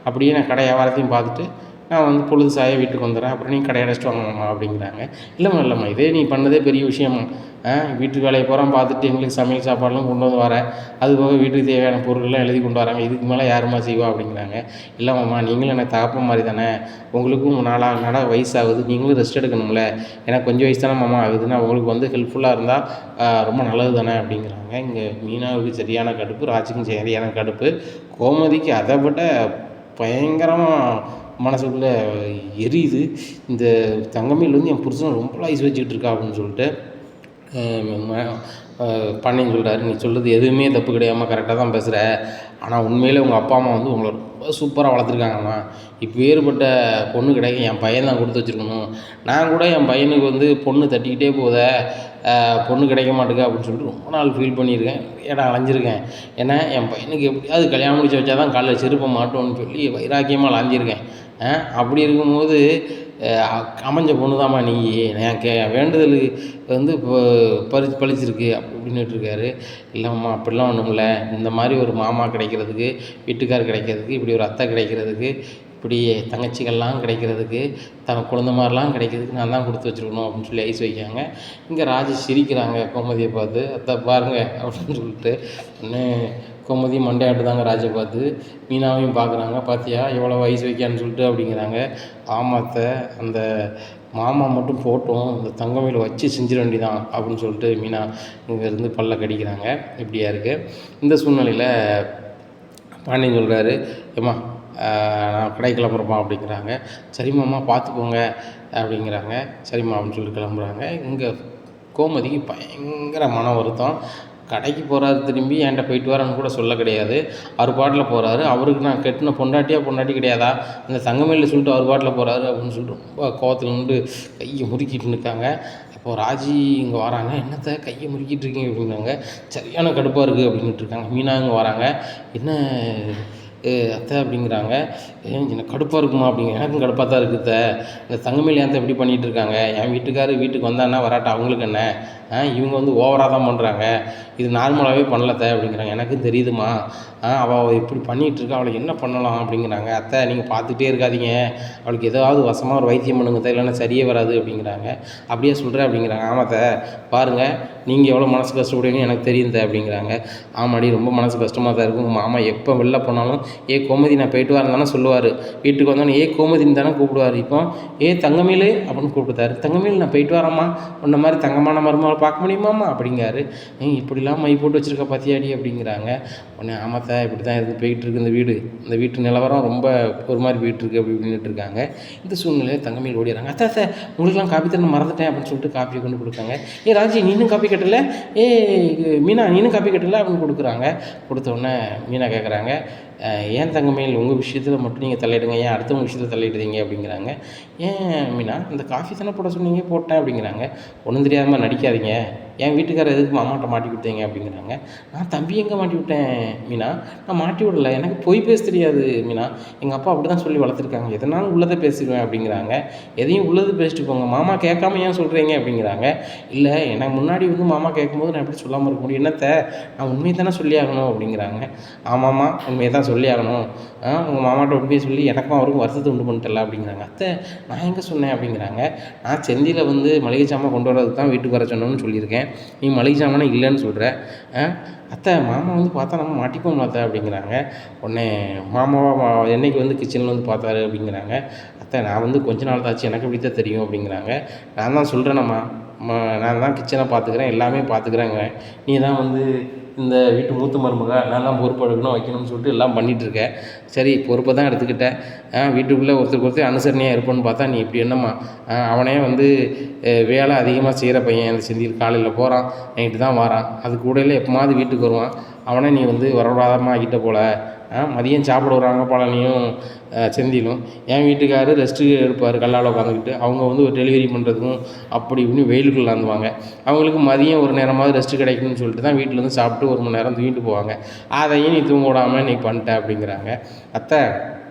அப்படியே நான் கடை வியாபாரத்தையும் பார்த்துட்டு நான் வந்து பொழுது சாய வீட்டுக்கு வந்துடுறேன், அப்புறம் நீங்கள் கடை அடைச்சிட்டு வாங்கம்மா அப்படிங்கிறாங்க. இல்லைம்மா இதே நீ பண்ணதே பெரிய விஷயமா. வீட்டுக்கு வேலையை போகிறோம் பார்த்துட்டு எங்களுக்கு சமையல் சாப்பாடுலாம் கொண்டு வந்து வரேன், அதுபோக வீட்டுக்கு தேவையான பொருள்லாம் எழுதி கொண்டு வராங்க, இதுக்கு மேலே யாருமா செய்வா அப்படிங்கிறாங்க. இல்லைம்மா நீங்களும் எனக்கு தகப்பன் மாதிரி தானே, உங்களுக்கும் நாளாக வயசாகுது, நீங்களும் ரெஸ்ட் எடுக்கணும்ல, எனக்கு கொஞ்சம் வயசு தானே மாமா ஆகுதுன்னா உங்களுக்கு வந்து ஹெல்ப்ஃபுல்லாக இருந்தால் ரொம்ப நல்லது தானே அப்படிங்கிறாங்க. இங்கே மீனாவுக்கு சரியான கடுப்பு, ராஜுக்கும் சரியான கடுப்பு, கோமதிக்கு அதை விட பயங்கரமாக மனசுக்குள்ளே எரியுது. இந்த தங்கமயில் வந்து என் புருஷனை ரொம்ப ஐஸ் வச்சுக்கிட்டு இருக்கா அப்படின்னு சொல்லிட்டு பாண்டியன் சொல்கிறாரு, நீ சொல்கிறது எதுவுமே தப்பு கிடையாமல் கரெக்டாக தான் பேசுகிற, ஆனால் உண்மையிலே உங்கள் அப்பா அம்மா வந்து உங்களை ரொம்ப சூப்பராக வளர்த்துருக்காங்கம்மா. இப்போ வேறுபட்ட பொண்ணு கிடைக்க என் பையன் தான் கொடுத்து வச்சுருக்கணும். நான் கூட என் பையனுக்கு வந்து பொண்ணு தட்டிக்கிட்டே போத பொண்ணு கிடைக்க மாட்டேங்க அப்படின்னு சொல்லிட்டு ரொம்ப நாள் ஃபீல் பண்ணியிருக்கேன், இடம் அலைஞ்சிருக்கேன். ஏன்னா என் பையனுக்கு எப்படியாவது கல்யாணம் முடிச்சு வச்சா தான் காலையில் செருப்ப மாட்டோன்னு சொல்லி வைராக்கியமாக அலைஞ்சிருக்கேன். அப்படி இருக்கும்போது அமைஞ்ச பொண்ணு தாம்மா நீ, என் வேண்டுதல் வந்து இப்போ பழிச்சிருக்கு அப்படின்னுட்டு இருக்காரு. இல்லைம்மா அப்படிலாம் ஒன்றும் இல்லை, இந்த மாதிரி ஒரு மாமா கிடைக்கிறதுக்கு, வீட்டுக்கார் கிடைக்கிறதுக்கு, இப்படி ஒரு அத்தை கிடைக்கிறதுக்கு, இப்படி தங்கச்சிகள்லாம் கிடைக்கிறதுக்கு, குழந்த மாதிரிலாம் கிடைக்கிறதுக்கு நான் தான் கொடுத்து வச்சுருக்கணும் அப்படின்னு சொல்லி ஐஸ் வைக்காங்க. இங்கே ராஜி சிரிக்கிறாங்க கோமதியை பார்த்து, அத்தை பாருங்க அப்படின்னு சொல்லிட்டு. கோமதி மண்டையாட்டு தாங்க ராஜை பார்த்து. மீனாவையும் பார்க்குறாங்க, பார்த்தியா எவ்வளோ ஐஸ் வைக்கான்னு சொல்லிட்டு அப்படிங்கிறாங்க. ஆமாத்த அந்த மாமா மட்டும் போட்டோம், இந்த தங்கமயில வச்சு செஞ்சிட வேண்டிதான் அப்படின்னு சொல்லிட்டு மீனா இங்கேருந்து பல்ல கடிக்கிறாங்க. இப்படியா இருக்குது. இந்த சூழ்நிலையில் பாண்டியன் சொல்கிறாரு, ஏம்மா நான் கடை கிளம்புறப்பா அப்படிங்கிறாங்க. சரிம்மாம்மா பார்த்துக்கோங்க அப்படிங்கிறாங்க. சரிம்மா அப்படின்னு சொல்லிட்டு கிளம்புறாங்க. இங்கே கோமதிக்கு பயங்கர மன வருத்தம். கடைக்கு போகிறாரு, திரும்பி என்கிட்ட போயிட்டு வரேன்னு கூட சொல்ல கிடையாது, அவர் பாட்டில் போகிறாரு. அவருக்கு நான் கெட்டின பொண்டாட்டி கிடையாதா, அந்த தங்கமயில சொல்லிட்டு அவர் பாட்டில் போகிறாரு அப்படின்னு சொல்லிட்டு ரொம்ப கோவத்தில் நின்று கையை முறுக்கிட்டு நிற்காங்க. அப்போது ராஜி இங்கே வராங்க. என்னத்தை கையை முறுக்கிட்டு இருக்கீங்க அப்படின்னாங்க. சரியான கடுப்பாக இருக்குது அப்படின்ட்டு இருக்காங்க. மீனா இங்கே வராங்க. என்ன அத்தை அப்படிங்கிறாங்க. எனக்கு கடுப்பாக இருக்குமா அப்படிங்க. எனக்கும் கடுப்பாக தான் இருக்குது அத்தை. இந்த தங்கமயில் ஏன் இப்படி பண்ணிகிட்டு இருக்காங்க? என் வீட்டுக்காரர் வீட்டுக்கு வந்தான்னா வராட்டா அவங்களுக்கு என்ன? இவங்க வந்து ஓவராக தான் பண்ணுறாங்க. இது நார்மலாகவே பண்ணல அத்தை அப்படிங்கிறாங்க. எனக்கும் தெரியுதுமா, அவள் இப்படி பண்ணிகிட்ருக்கா, அவளை என்ன பண்ணலாம் அப்படிங்கிறாங்க. அத்தை நீங்கள் பார்த்துட்டே இருக்காதீங்க, அவளுக்கு ஏதாவது வசமாக ஒரு வைத்தியம் பண்ணுங்க அத்தை, இல்லைன்னா சரியே வராது அப்படிங்கிறாங்க. அப்படியே சொல்கிறேன் அப்படிங்கிறாங்க. ஆமாம் அத்தை, பாருங்கள் நீங்கள் எவ்வளோ மனசு கஷ்டப்படுவீங்கன்னு எனக்கு தெரியும் அத்தை அப்படிங்கிறாங்க. ஆமாடி ரொம்ப மனசு கஷ்டமாக தான் இருக்கும். உங்கள் மாமா எப்போ வெளில போனாலும் கோமதி நான் போயிட்டு வரேன் தானே சொல்லுவார். வீட்டுக்கு வந்தோன்னே கோமதின்னு தானே கூப்பிடுவார். இப்போ தங்கமயில் அப்படின்னு கூப்பிடுத்தாரு. தங்கமயில் நான் போயிட்டு வரேம்மா, உன்ன மாதிரி தங்கமான மருமகளை பார்க்க முடியுமாம்மா அப்படிங்கிறாரு. இப்படிலாம் மை போட்டு வச்சுருக்க பார்த்தியாடி அப்படிங்கிறாங்க. உடனே ஆமாத்தா இப்படி தான் இருக்குது போயிட்டுருக்கு இந்த வீட்டு நிலவரம் ரொம்ப ஒரு மாதிரி போயிட்டுருக்கு அப்படி இப்படின்ட்டு இருக்காங்க. இந்த சூழ்நிலையில் தங்கமயில் ஓடிடுறாங்க. அத்தை அத்தை உங்களுக்குலாம் காப்பி தர மறந்துட்டேன் அப்படின்னு சொல்லிட்டு காப்பியை கொண்டு கொடுக்காங்க. ராஜி நீனும் காப்பி கட்டலை, மீனா நீனும் காப்பி கட்டலை அப்படின்னு கொடுக்குறாங்க. கொடுத்த உடனே மீனா கேட்குறாங்க, ஏன் தங்கமயில் உங்கள் விஷயத்தில் மட்டும் நீங்கள் தலையிடுங்க, ஏன் அடுத்தவங்க விஷயத்தில் தலையிடுறீங்க அப்படிங்கிறாங்க. ஏன் மீனா இந்த காஃபி தானே போட சொன்னீங்க போட்டேன் அப்படிங்கிறாங்க. ஒன்றும் தெரியாமல் நடிக்காதீங்க, என் வீட்டுக்காரர் எதுக்கு மாமாட்ட மாட்டி விட்டீங்க அப்படிங்கிறாங்க. நான் தம்பி எங்கே மாட்டி விட்டேன் மீனா, நான் மாட்டி விடலை, எனக்கு பொய் பேச தெரியாது மீனா, எங்கள் அப்பா அப்படி தான் சொல்லி வளர்த்துருக்காங்க, எதனாலும் உள்ளதை பேசிடுவேன் அப்படிங்கிறாங்க. எதையும் உள்ளது பேசிட்டு போங்க, மாமா கேட்காம ஏன் சொல்கிறீங்க அப்படிங்கிறாங்க. இல்லை எனக்கு முன்னாடி வந்து மாமா கேட்கும்போது நான் எப்படி சொல்லாமல் இருக்க முடியும், என்னத்தை நான் உண்மையை தானே சொல்லி ஆகணும் அப்படிங்கிறாங்க. ஆமாம்மா உண்மையை தான் சொல்லி ஆகணும், உங்கள் மாமாட்ட உண்மையை சொல்லி எனக்கும் அவருக்கும் வருத்தத்தை உண்டு பண்ணிட்டல அப்படிங்கிறாங்க. அத்தை நான் எங்கே சொன்னேன் அப்படிங்கிறாங்க. நான் செந்தியில் வந்து மளிகை சாமான் கொண்டு வரதுக்கு தான் வீட்டுக்கு வர சொன்னோன்னு சொல்லியிருக்கேன், நீ மளிகை சாமானே இல்லைன்னு சொல்கிற. அத்தை மாமா வந்து பார்த்தா நம்ம மாட்டிப்போம் அத்தை அப்படிங்கிறாங்க. உடனே மாமாவா என்னைக்கு வந்து கிச்சனில் வந்து பார்த்தாரு அப்படிங்கிறாங்க. அத்தை நான் வந்து கொஞ்ச நாள் தாச்சு, எனக்கு எப்படி தான் தெரியும் அப்படிங்கிறாங்க. நான் தான் சொல்கிறேனம்மா, நான் தான் கிச்சனை பார்த்துக்கிறேன், எல்லாமே பார்த்துக்கிறேங்க, நீ தான் வந்து இந்த வீட்டு மூத்த மருமக, நான் தான் பொறுப்பு எடுக்கணும் வைக்கணும்னு சொல்லிட்டு எல்லாம் பண்ணிகிட்ருக்கேன். சரி பொறுப்பை தான் எடுத்துக்கிட்டேன், வீட்டுக்குள்ளே ஒருத்தருக்கு அனுசரணையாக இருப்போன்னு பார்த்தா நீ இப்படி என்னம்மா, அவனே வந்து வேலை அதிகமாக செய்கிற பையன், அந்த செந்தில் காலையில் போகிறான் நைட்டு தான் வரான், அது கூடையில் எப்போமாவது வீட்டுக்கு வருவான், அவனை நீ வந்து வரவிடாதமாக ஆகிட்ட போல், மதியம் சாப்பிட வருவாங்க பழனியும் செந்திலும், என் வீட்டுக்காரர் ரெஸ்ட்டு எடுப்பார் கல்லால் உட்காந்துக்கிட்டு, அவங்க வந்து ஒரு டெலிவரி பண்ணுறதுக்கும் அப்படி இப்படின்னு வெயிலுக்குள்ள இருந்துவாங்க, அவங்களுக்கு மதியம் ஒரு நேரமாவது ரெஸ்ட்டு கிடைக்கும்னு சொல்லிட்டு தான் வீட்டில் வந்து சாப்பிட்டு ஒரு மணி நேரம் தூங்கிட்டு போவாங்க, அதையும் நீ தூங்க விடாமல் நீ பண்ணிட்ட அப்படிங்கிறாங்க. அத்தை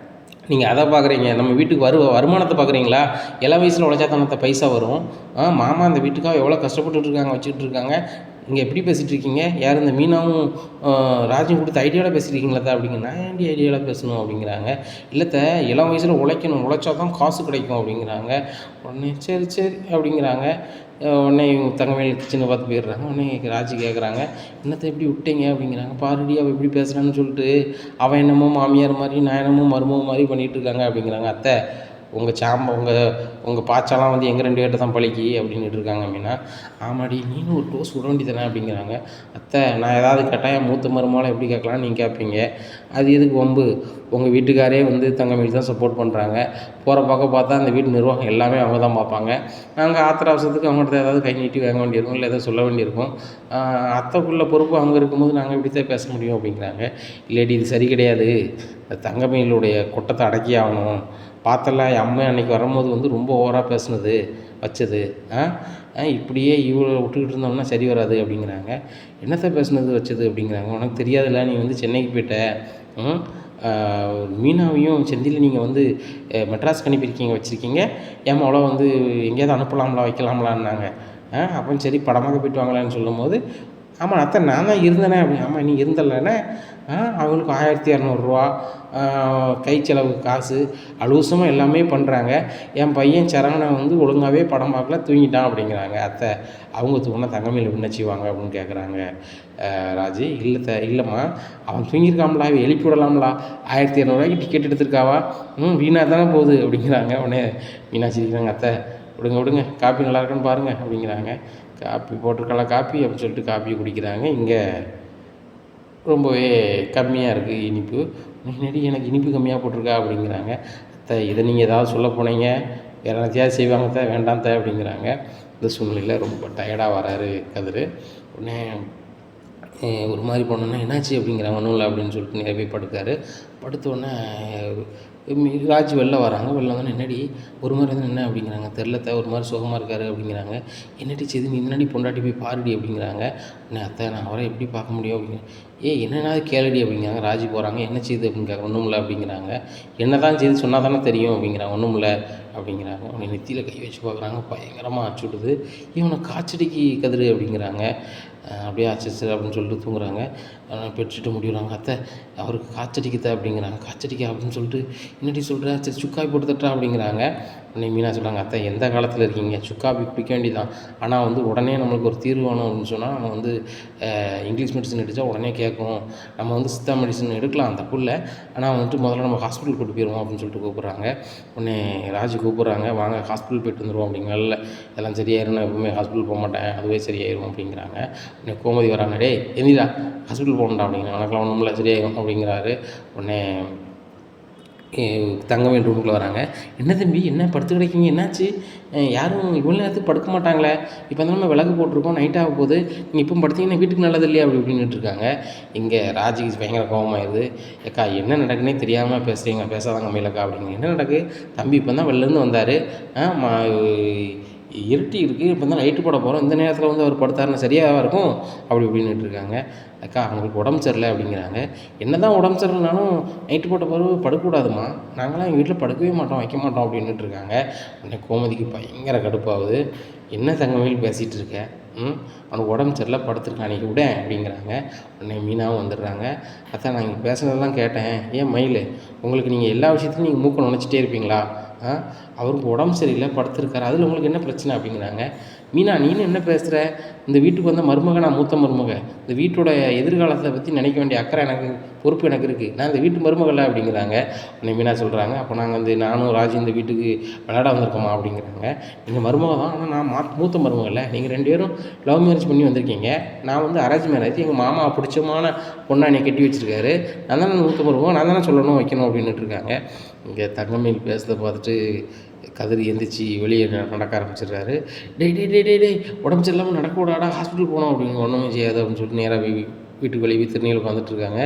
நீங்கள் அதை பார்க்குறீங்க, நம்ம வீட்டுக்கு வருமானத்தை பார்க்குறீங்களா, இளம் வயசில் உழைச்சா தானே பைசா வரும், மாமா அந்த வீட்டுக்காக எவ்வளோ கஷ்டப்பட்டுருக்காங்க வச்சுக்கிட்டு இருக்காங்க, இங்கே எப்படி பேசிகிட்டு இருக்கீங்க, யார் இந்த மீனாவும் ராஜும் கொடுத்த ஐடியாவில் பேசியிருக்கீங்களா அப்படிங்க. நான் ஏன்டி ஐடியாவில் பேசணும் அப்படிங்கிறாங்க. இல்லைத்த இளம் வயசில் உழைக்கணும், உழைச்சா தான் காசு கிடைக்கும் அப்படிங்கிறாங்க. உடனே சரி சரி அப்படிங்கிறாங்க. உடனே இவங்க தங்கமயில் கிச்சனை பார்த்து போயிடுறாங்க. உடனே ராஜி கேட்குறாங்க, என்னத்தை எப்படி விட்டீங்க அப்படிங்கிறாங்க. பாருடி அவள் எப்படி பேசுகிறான்னு சொல்லிட்டு, அவன் என்னமோ மாமியார் மாதிரி நான் என்னமோ மருமக மாதிரி பண்ணிகிட்டு இருக்காங்க அப்படிங்கிறாங்க. அத்தை உங்கள் பாச்சாலாம் வந்து எங்கள் 2 பேர்ட்ட தான் பழிக்கி அப்படின்ட்டு இருக்காங்க மீனா. ஆமாடி நீனும் ஒரு டோஸ் விட வேண்டி தானே அப்படிங்கிறாங்க. அத்தை நான் ஏதாவது கட்டாயம் மூத்த மருமகளை எப்படி கேட்கலான்னு நீங்கள் கேட்பீங்க, அது எதுக்கு வம்பு, உங்கள் வீட்டுக்காரே வந்து தங்கமயில் தான் சப்போர்ட் பண்ணுறாங்க, போகிற பக்கம் பார்த்தா அந்த வீட்டு நிர்வாகம் எல்லாமே அவங்க தான் பார்ப்பாங்க, நாங்கள் ஆத்திர அவசரத்துக்கு அவங்கள்ட்ட ஏதாவது கை நீட்டி வாங்க வேண்டியிருக்கும், இல்லை ஏதாவது சொல்ல வேண்டியிருக்கும், அத்தைக்குள்ள பொறுப்பு அவங்க இருக்கும்போது நாங்கள் எப்படி தான் பேச முடியும் அப்படிங்கிறாங்க. இல்லாட்டி இது சரி கிடையாது, தங்கமயிலுடைய கொட்டத்தை அடக்கி ஆகணும், பார்த்தல என் அம்மா அன்றைக்கி வரும்போது வந்து ரொம்ப ஓவராக பேசுனது வச்சது, இப்படியே இவ்வளோ விட்டுக்கிட்டு இருந்தோம்னா சரி வராது அப்படிங்கிறாங்க. என்னத்தை பேசுனது வச்சது அப்படிங்கிறாங்க. உனக்கு தெரியாதுல்ல, நீ வந்து சென்னைக்கு போயிட்ட, மீனாவையும் செந்தில் நீங்கள் வந்து மெட்ராஸ்க்கு அனுப்பியிருக்கீங்க வச்சுருக்கீங்க, ஏமா அவ்வளோ வந்து எங்கேயாவது அனுப்பலாம்லா வைக்கலாம்லான்னாங்க. அப்போ சரி படமாக போயிட்டு வாங்கலான்னு சொல்லும் போது, ஆமாம் அத்தை நான் தான் இருந்தேனே அப்படி. ஆமாம் நீ இருந்தலண்ணே, அவங்களுக்கு 1200 கை செலவுக்கு காசு அலுவசமாக எல்லாமே பண்ணுறாங்க, என் பையன் சரவணன் வந்து ஒழுங்காகவே படம் பார்க்கல தூங்கிட்டான் அப்படிங்கிறாங்க. அத்தை அவங்க தூங்கினா தங்கமயில் என்ன செய்வாங்க அப்படின்னு கேட்குறாங்க. ராஜி இல்லைம்மா அவன் தூங்கியிருக்காமலா, எழுப்பி விடலாம்லா, 1200 டிக்கெட் எடுத்திருக்காவா, வீணாக தானே போகுது அப்படிங்கிறாங்க. உடனே மீனாட்சி இருக்கிறாங்க. அத்தை விடுங்க காப்பி நல்லா இருக்குன்னு பாருங்கள் அப்படிங்கிறாங்க. காப்பி போட்டிருக்கலாம் காப்பி அப்படின்னு சொல்லிட்டு காப்பியை குடிக்கிறாங்க. இங்கே ரொம்பவே கம்மியாக இருக்குது இனிப்பு. முன்னாடி எனக்கு இனிப்பு கம்மியாக போட்டிருக்கா அப்படிங்கிறாங்க. அத்தை இதை நீங்கள் ஏதாவது சொல்ல போனீங்க வேறு என்னத்தையாவது செய்வாங்க அத்தை, வேண்டாம் அத்தை அப்படிங்கிறாங்க. இந்த சூழ்நிலையில் ரொம்ப டயர்டாக வராரு கதிர். உடனே ஒரு மாதிரி போனோன்னே என்னாச்சு அப்படிங்கிறாங்க. ஒன்றும் இல்லை அப்படின்னு சொல்லிட்டு நேரா போய் படுக்காரு. படுத்தோடனே ராஜ் வெளில வராங்க. வெளில வந்தோடனே என்னடி ஒரு மாதிரி வந்து என்ன அப்படிங்கிறாங்க. தெரிலத்த ஒரு மாதிரி சுகமாக இருக்காரு அப்படிங்கிறாங்க. என்னடி செய்து நீ என்னடி பொண்டாட்டி போய் பாருடி அப்படிங்கிறாங்க. உடனே அத்தை நான் அவரை எப்படி பார்க்க முடியும் அப்படிங்க. என்னென்னா கேளடி அப்படிங்கிறாங்க. ராஜி போகிறாங்க. என்ன செய்யுது அப்படிங்கிறாங்க. ஒன்றும் இல்லை அப்படிங்கிறாங்க. என்ன தான் செய்து சொன்னால் தானே தெரியும் அப்படிங்கிறாங்க. ஒன்றும் இல்லை அப்படிங்கிறாங்க. உடனே நெத்தியில் கை வச்சு பார்க்குறாங்க. பயங்கரமாக அடிச்சு விடுது. இவனை காய்ச்சடிக்கு கதிரு அப்படிங்கிறாங்க. அப்படியே ஆச்சு அப்படின்னு சொல்லிட்டு தூங்குறாங்க. பெட்ஷீட்டை முடிவுறாங்க. அத்தை அவருக்கு காய்ச்சடிக்குத்த அப்படிங்கிறாங்க. காய்ச்சடிக்கா அப்படின்னு சொல்லிட்டு என்னடி சொல்கிற சரி சுக்காய் போட்டு தட்டா அப்படிங்கிறாங்க. உடனே மீனா சொல்கிறாங்க. அத்தை எந்த காலத்தில் இருக்கீங்க சுக்காப்பி பிடிக்க வேண்டியதான். ஆனால் வந்து உடனே நம்மளுக்கு ஒரு தீர்வு வேணும் அப்படின்னு சொன்னால் நம்ம வந்து இங்கிலீஷ் மெடிசன் எடுத்தால் உடனே கேட்கும். நம்ம வந்து சித்தா மெடிசன் எடுக்கலாம் தப்பு இல்லை. ஆனால் வந்துட்டு முதல்ல நம்ம ஹாஸ்பிட்டல் கூட்டு போயிடுவோம் அப்படின்னு சொல்லிட்டு கூப்பிட்றாங்க. உடனே ராஜு கூப்பிட்றாங்க. வாங்க ஹாஸ்பிட்டல் போய்ட்டு வந்துடுவோம் அப்படிங்கிற. இல்லை எல்லாம் சரியாயிரும், நான் எப்பவுமே ஹாஸ்பிட்டல் போக மாட்டேன், அதுவே சரியாயிரும் அப்படிங்கிறாங்க. உடனே கோமதி வராங்க. டேய் எந்திரா ஹாஸ்பிட்டல் போகணுண்டா அப்படிங்கிறாங்க. எனக்குலாம் ஒன்றும் இல்லை சரியாயிரும் அப்படிங்கிறாரு. உடனே தங்கவேல் ரூமுக்குள்ளே வராங்க. என்ன தம்பி என்ன படுத்து கிடைக்கிங்க என்னாச்சு? யாரும் இவ்வளோ நேரத்துக்கு படுக்க மாட்டாங்களே, இப்போ வந்து நம்ம விளக்கு போட்டிருக்கோம், நைட் ஆக போகுது, நீங்கள் இப்போ படுத்தீங்கன்னா வீட்டுக்கு நல்லது இல்லையா அப்படி இப்படின்னுட்டு இருக்காங்க. இங்கே ராஜிக்கு பயங்கர கோபமாயிருது. ஏக்கா என்ன நடக்குன்னே தெரியாமல் பேசுகிறீங்க, பேசாதாங்க மேலக்கா அப்படிங்க. என்ன நடக்கு தம்பி இப்போ தான் வெளிலேருந்து வந்தார், இருட்டி இருக்குது, இப்போ தான் லைட்டு போட போகிறோம், இந்த நேரத்தில் வந்து அவர் படுத்தாருன்னா சரியாக இருக்கும் அப்படி இப்படின்னுட்டு இருக்காங்க. அக்கா அவங்களுக்கு உடம்பு சரியில்லை அப்படிங்கிறாங்க. என்ன தான் உடம்பு சரியில்லைனாலும் நைட்டு போட்ட பிறகு படுக்கக்கூடாதுமா, நாங்களாம் எங்கள் வீட்டில் படுக்கவே மாட்டோம் வைக்க மாட்டோம் அப்படின்னுட்டு இருக்காங்க. உடனே கோமதிக்கு பயங்கர கடுப்பாகுது. என்ன தங்கமயில் பேசிகிட்டு இருக்க, அவனுக்கு உடம்பு சரியில்லை படுத்துருக்கான் அன்றைக்கி விட அப்படிங்கிறாங்க. உடனே மீனாவும் வந்துடுறாங்க. அதான் நான் இங்கே பேசுனதெல்லாம் கேட்டேன். ஏன் மயில் உங்களுக்கு நீங்கள் எல்லா விஷயத்துலையும் நீங்கள் மூக்க நுழைச்சிட்டே இருப்பீங்களா? அவருக்கு உடம்பு சரியில்லை படுத்துருக்காரு, அதில் உங்களுக்கு என்ன பிரச்சனை அப்படிங்கிறாங்க. மீனா நீனு என்ன பேசுகிற, இந்த வீட்டுக்கு வந்த மருமக, நான் மூத்த மருமக, இந்த வீட்டோட எதிர்காலத்தை பற்றி நினைக்க வேண்டிய அக்கறை எனக்கு, பொறுப்பு எனக்கு இருக்குது, நான் இந்த வீட்டு மருமகளை அப்படிங்கிறாங்க. உடனே மீனா சொல்கிறாங்க. அப்போ நாங்கள் வந்து நானும் ராஜி இந்த வீட்டுக்கு விளையாட வந்திருக்கோமா அப்படிங்கிறாங்க. நீங்கள் மருமக தான், ஆனால் நான் மூத்த மருமகளை, நீங்கள் 2 பேரும் லவ் மேரேஜ் பண்ணி வந்திருக்கீங்க, நான் வந்து அரேஞ்ச் மேரேஜ், எங்கள் மாமா பிடிச்சமான பொண்ணை என்னை கட்டி வச்சுருக்காரு, நான் தானே மூத்த மருமக, நான் தானே சொல்லணும் வைக்கணும் அப்படின்னுட்டு இருக்காங்க. இங்கே தங்கமயில் பேசுகிறத பார்த்துட்டு கதிர் எந்திரிச்சு வெளியே நடக்க ஆரம்பிச்சிடுறாரு. டேய் உடம்பு சரியில்லாமல் நடக்க விடாடா, ஹாஸ்பிட்டல் போகணும் அப்படின்னு. ஒன்றுமே செய்யாது அப்படின்னு சொல்லிட்டு நேராக வீட்டுக்கு வெளியே திருநீல் உட்காந்துட்ருக்காங்க.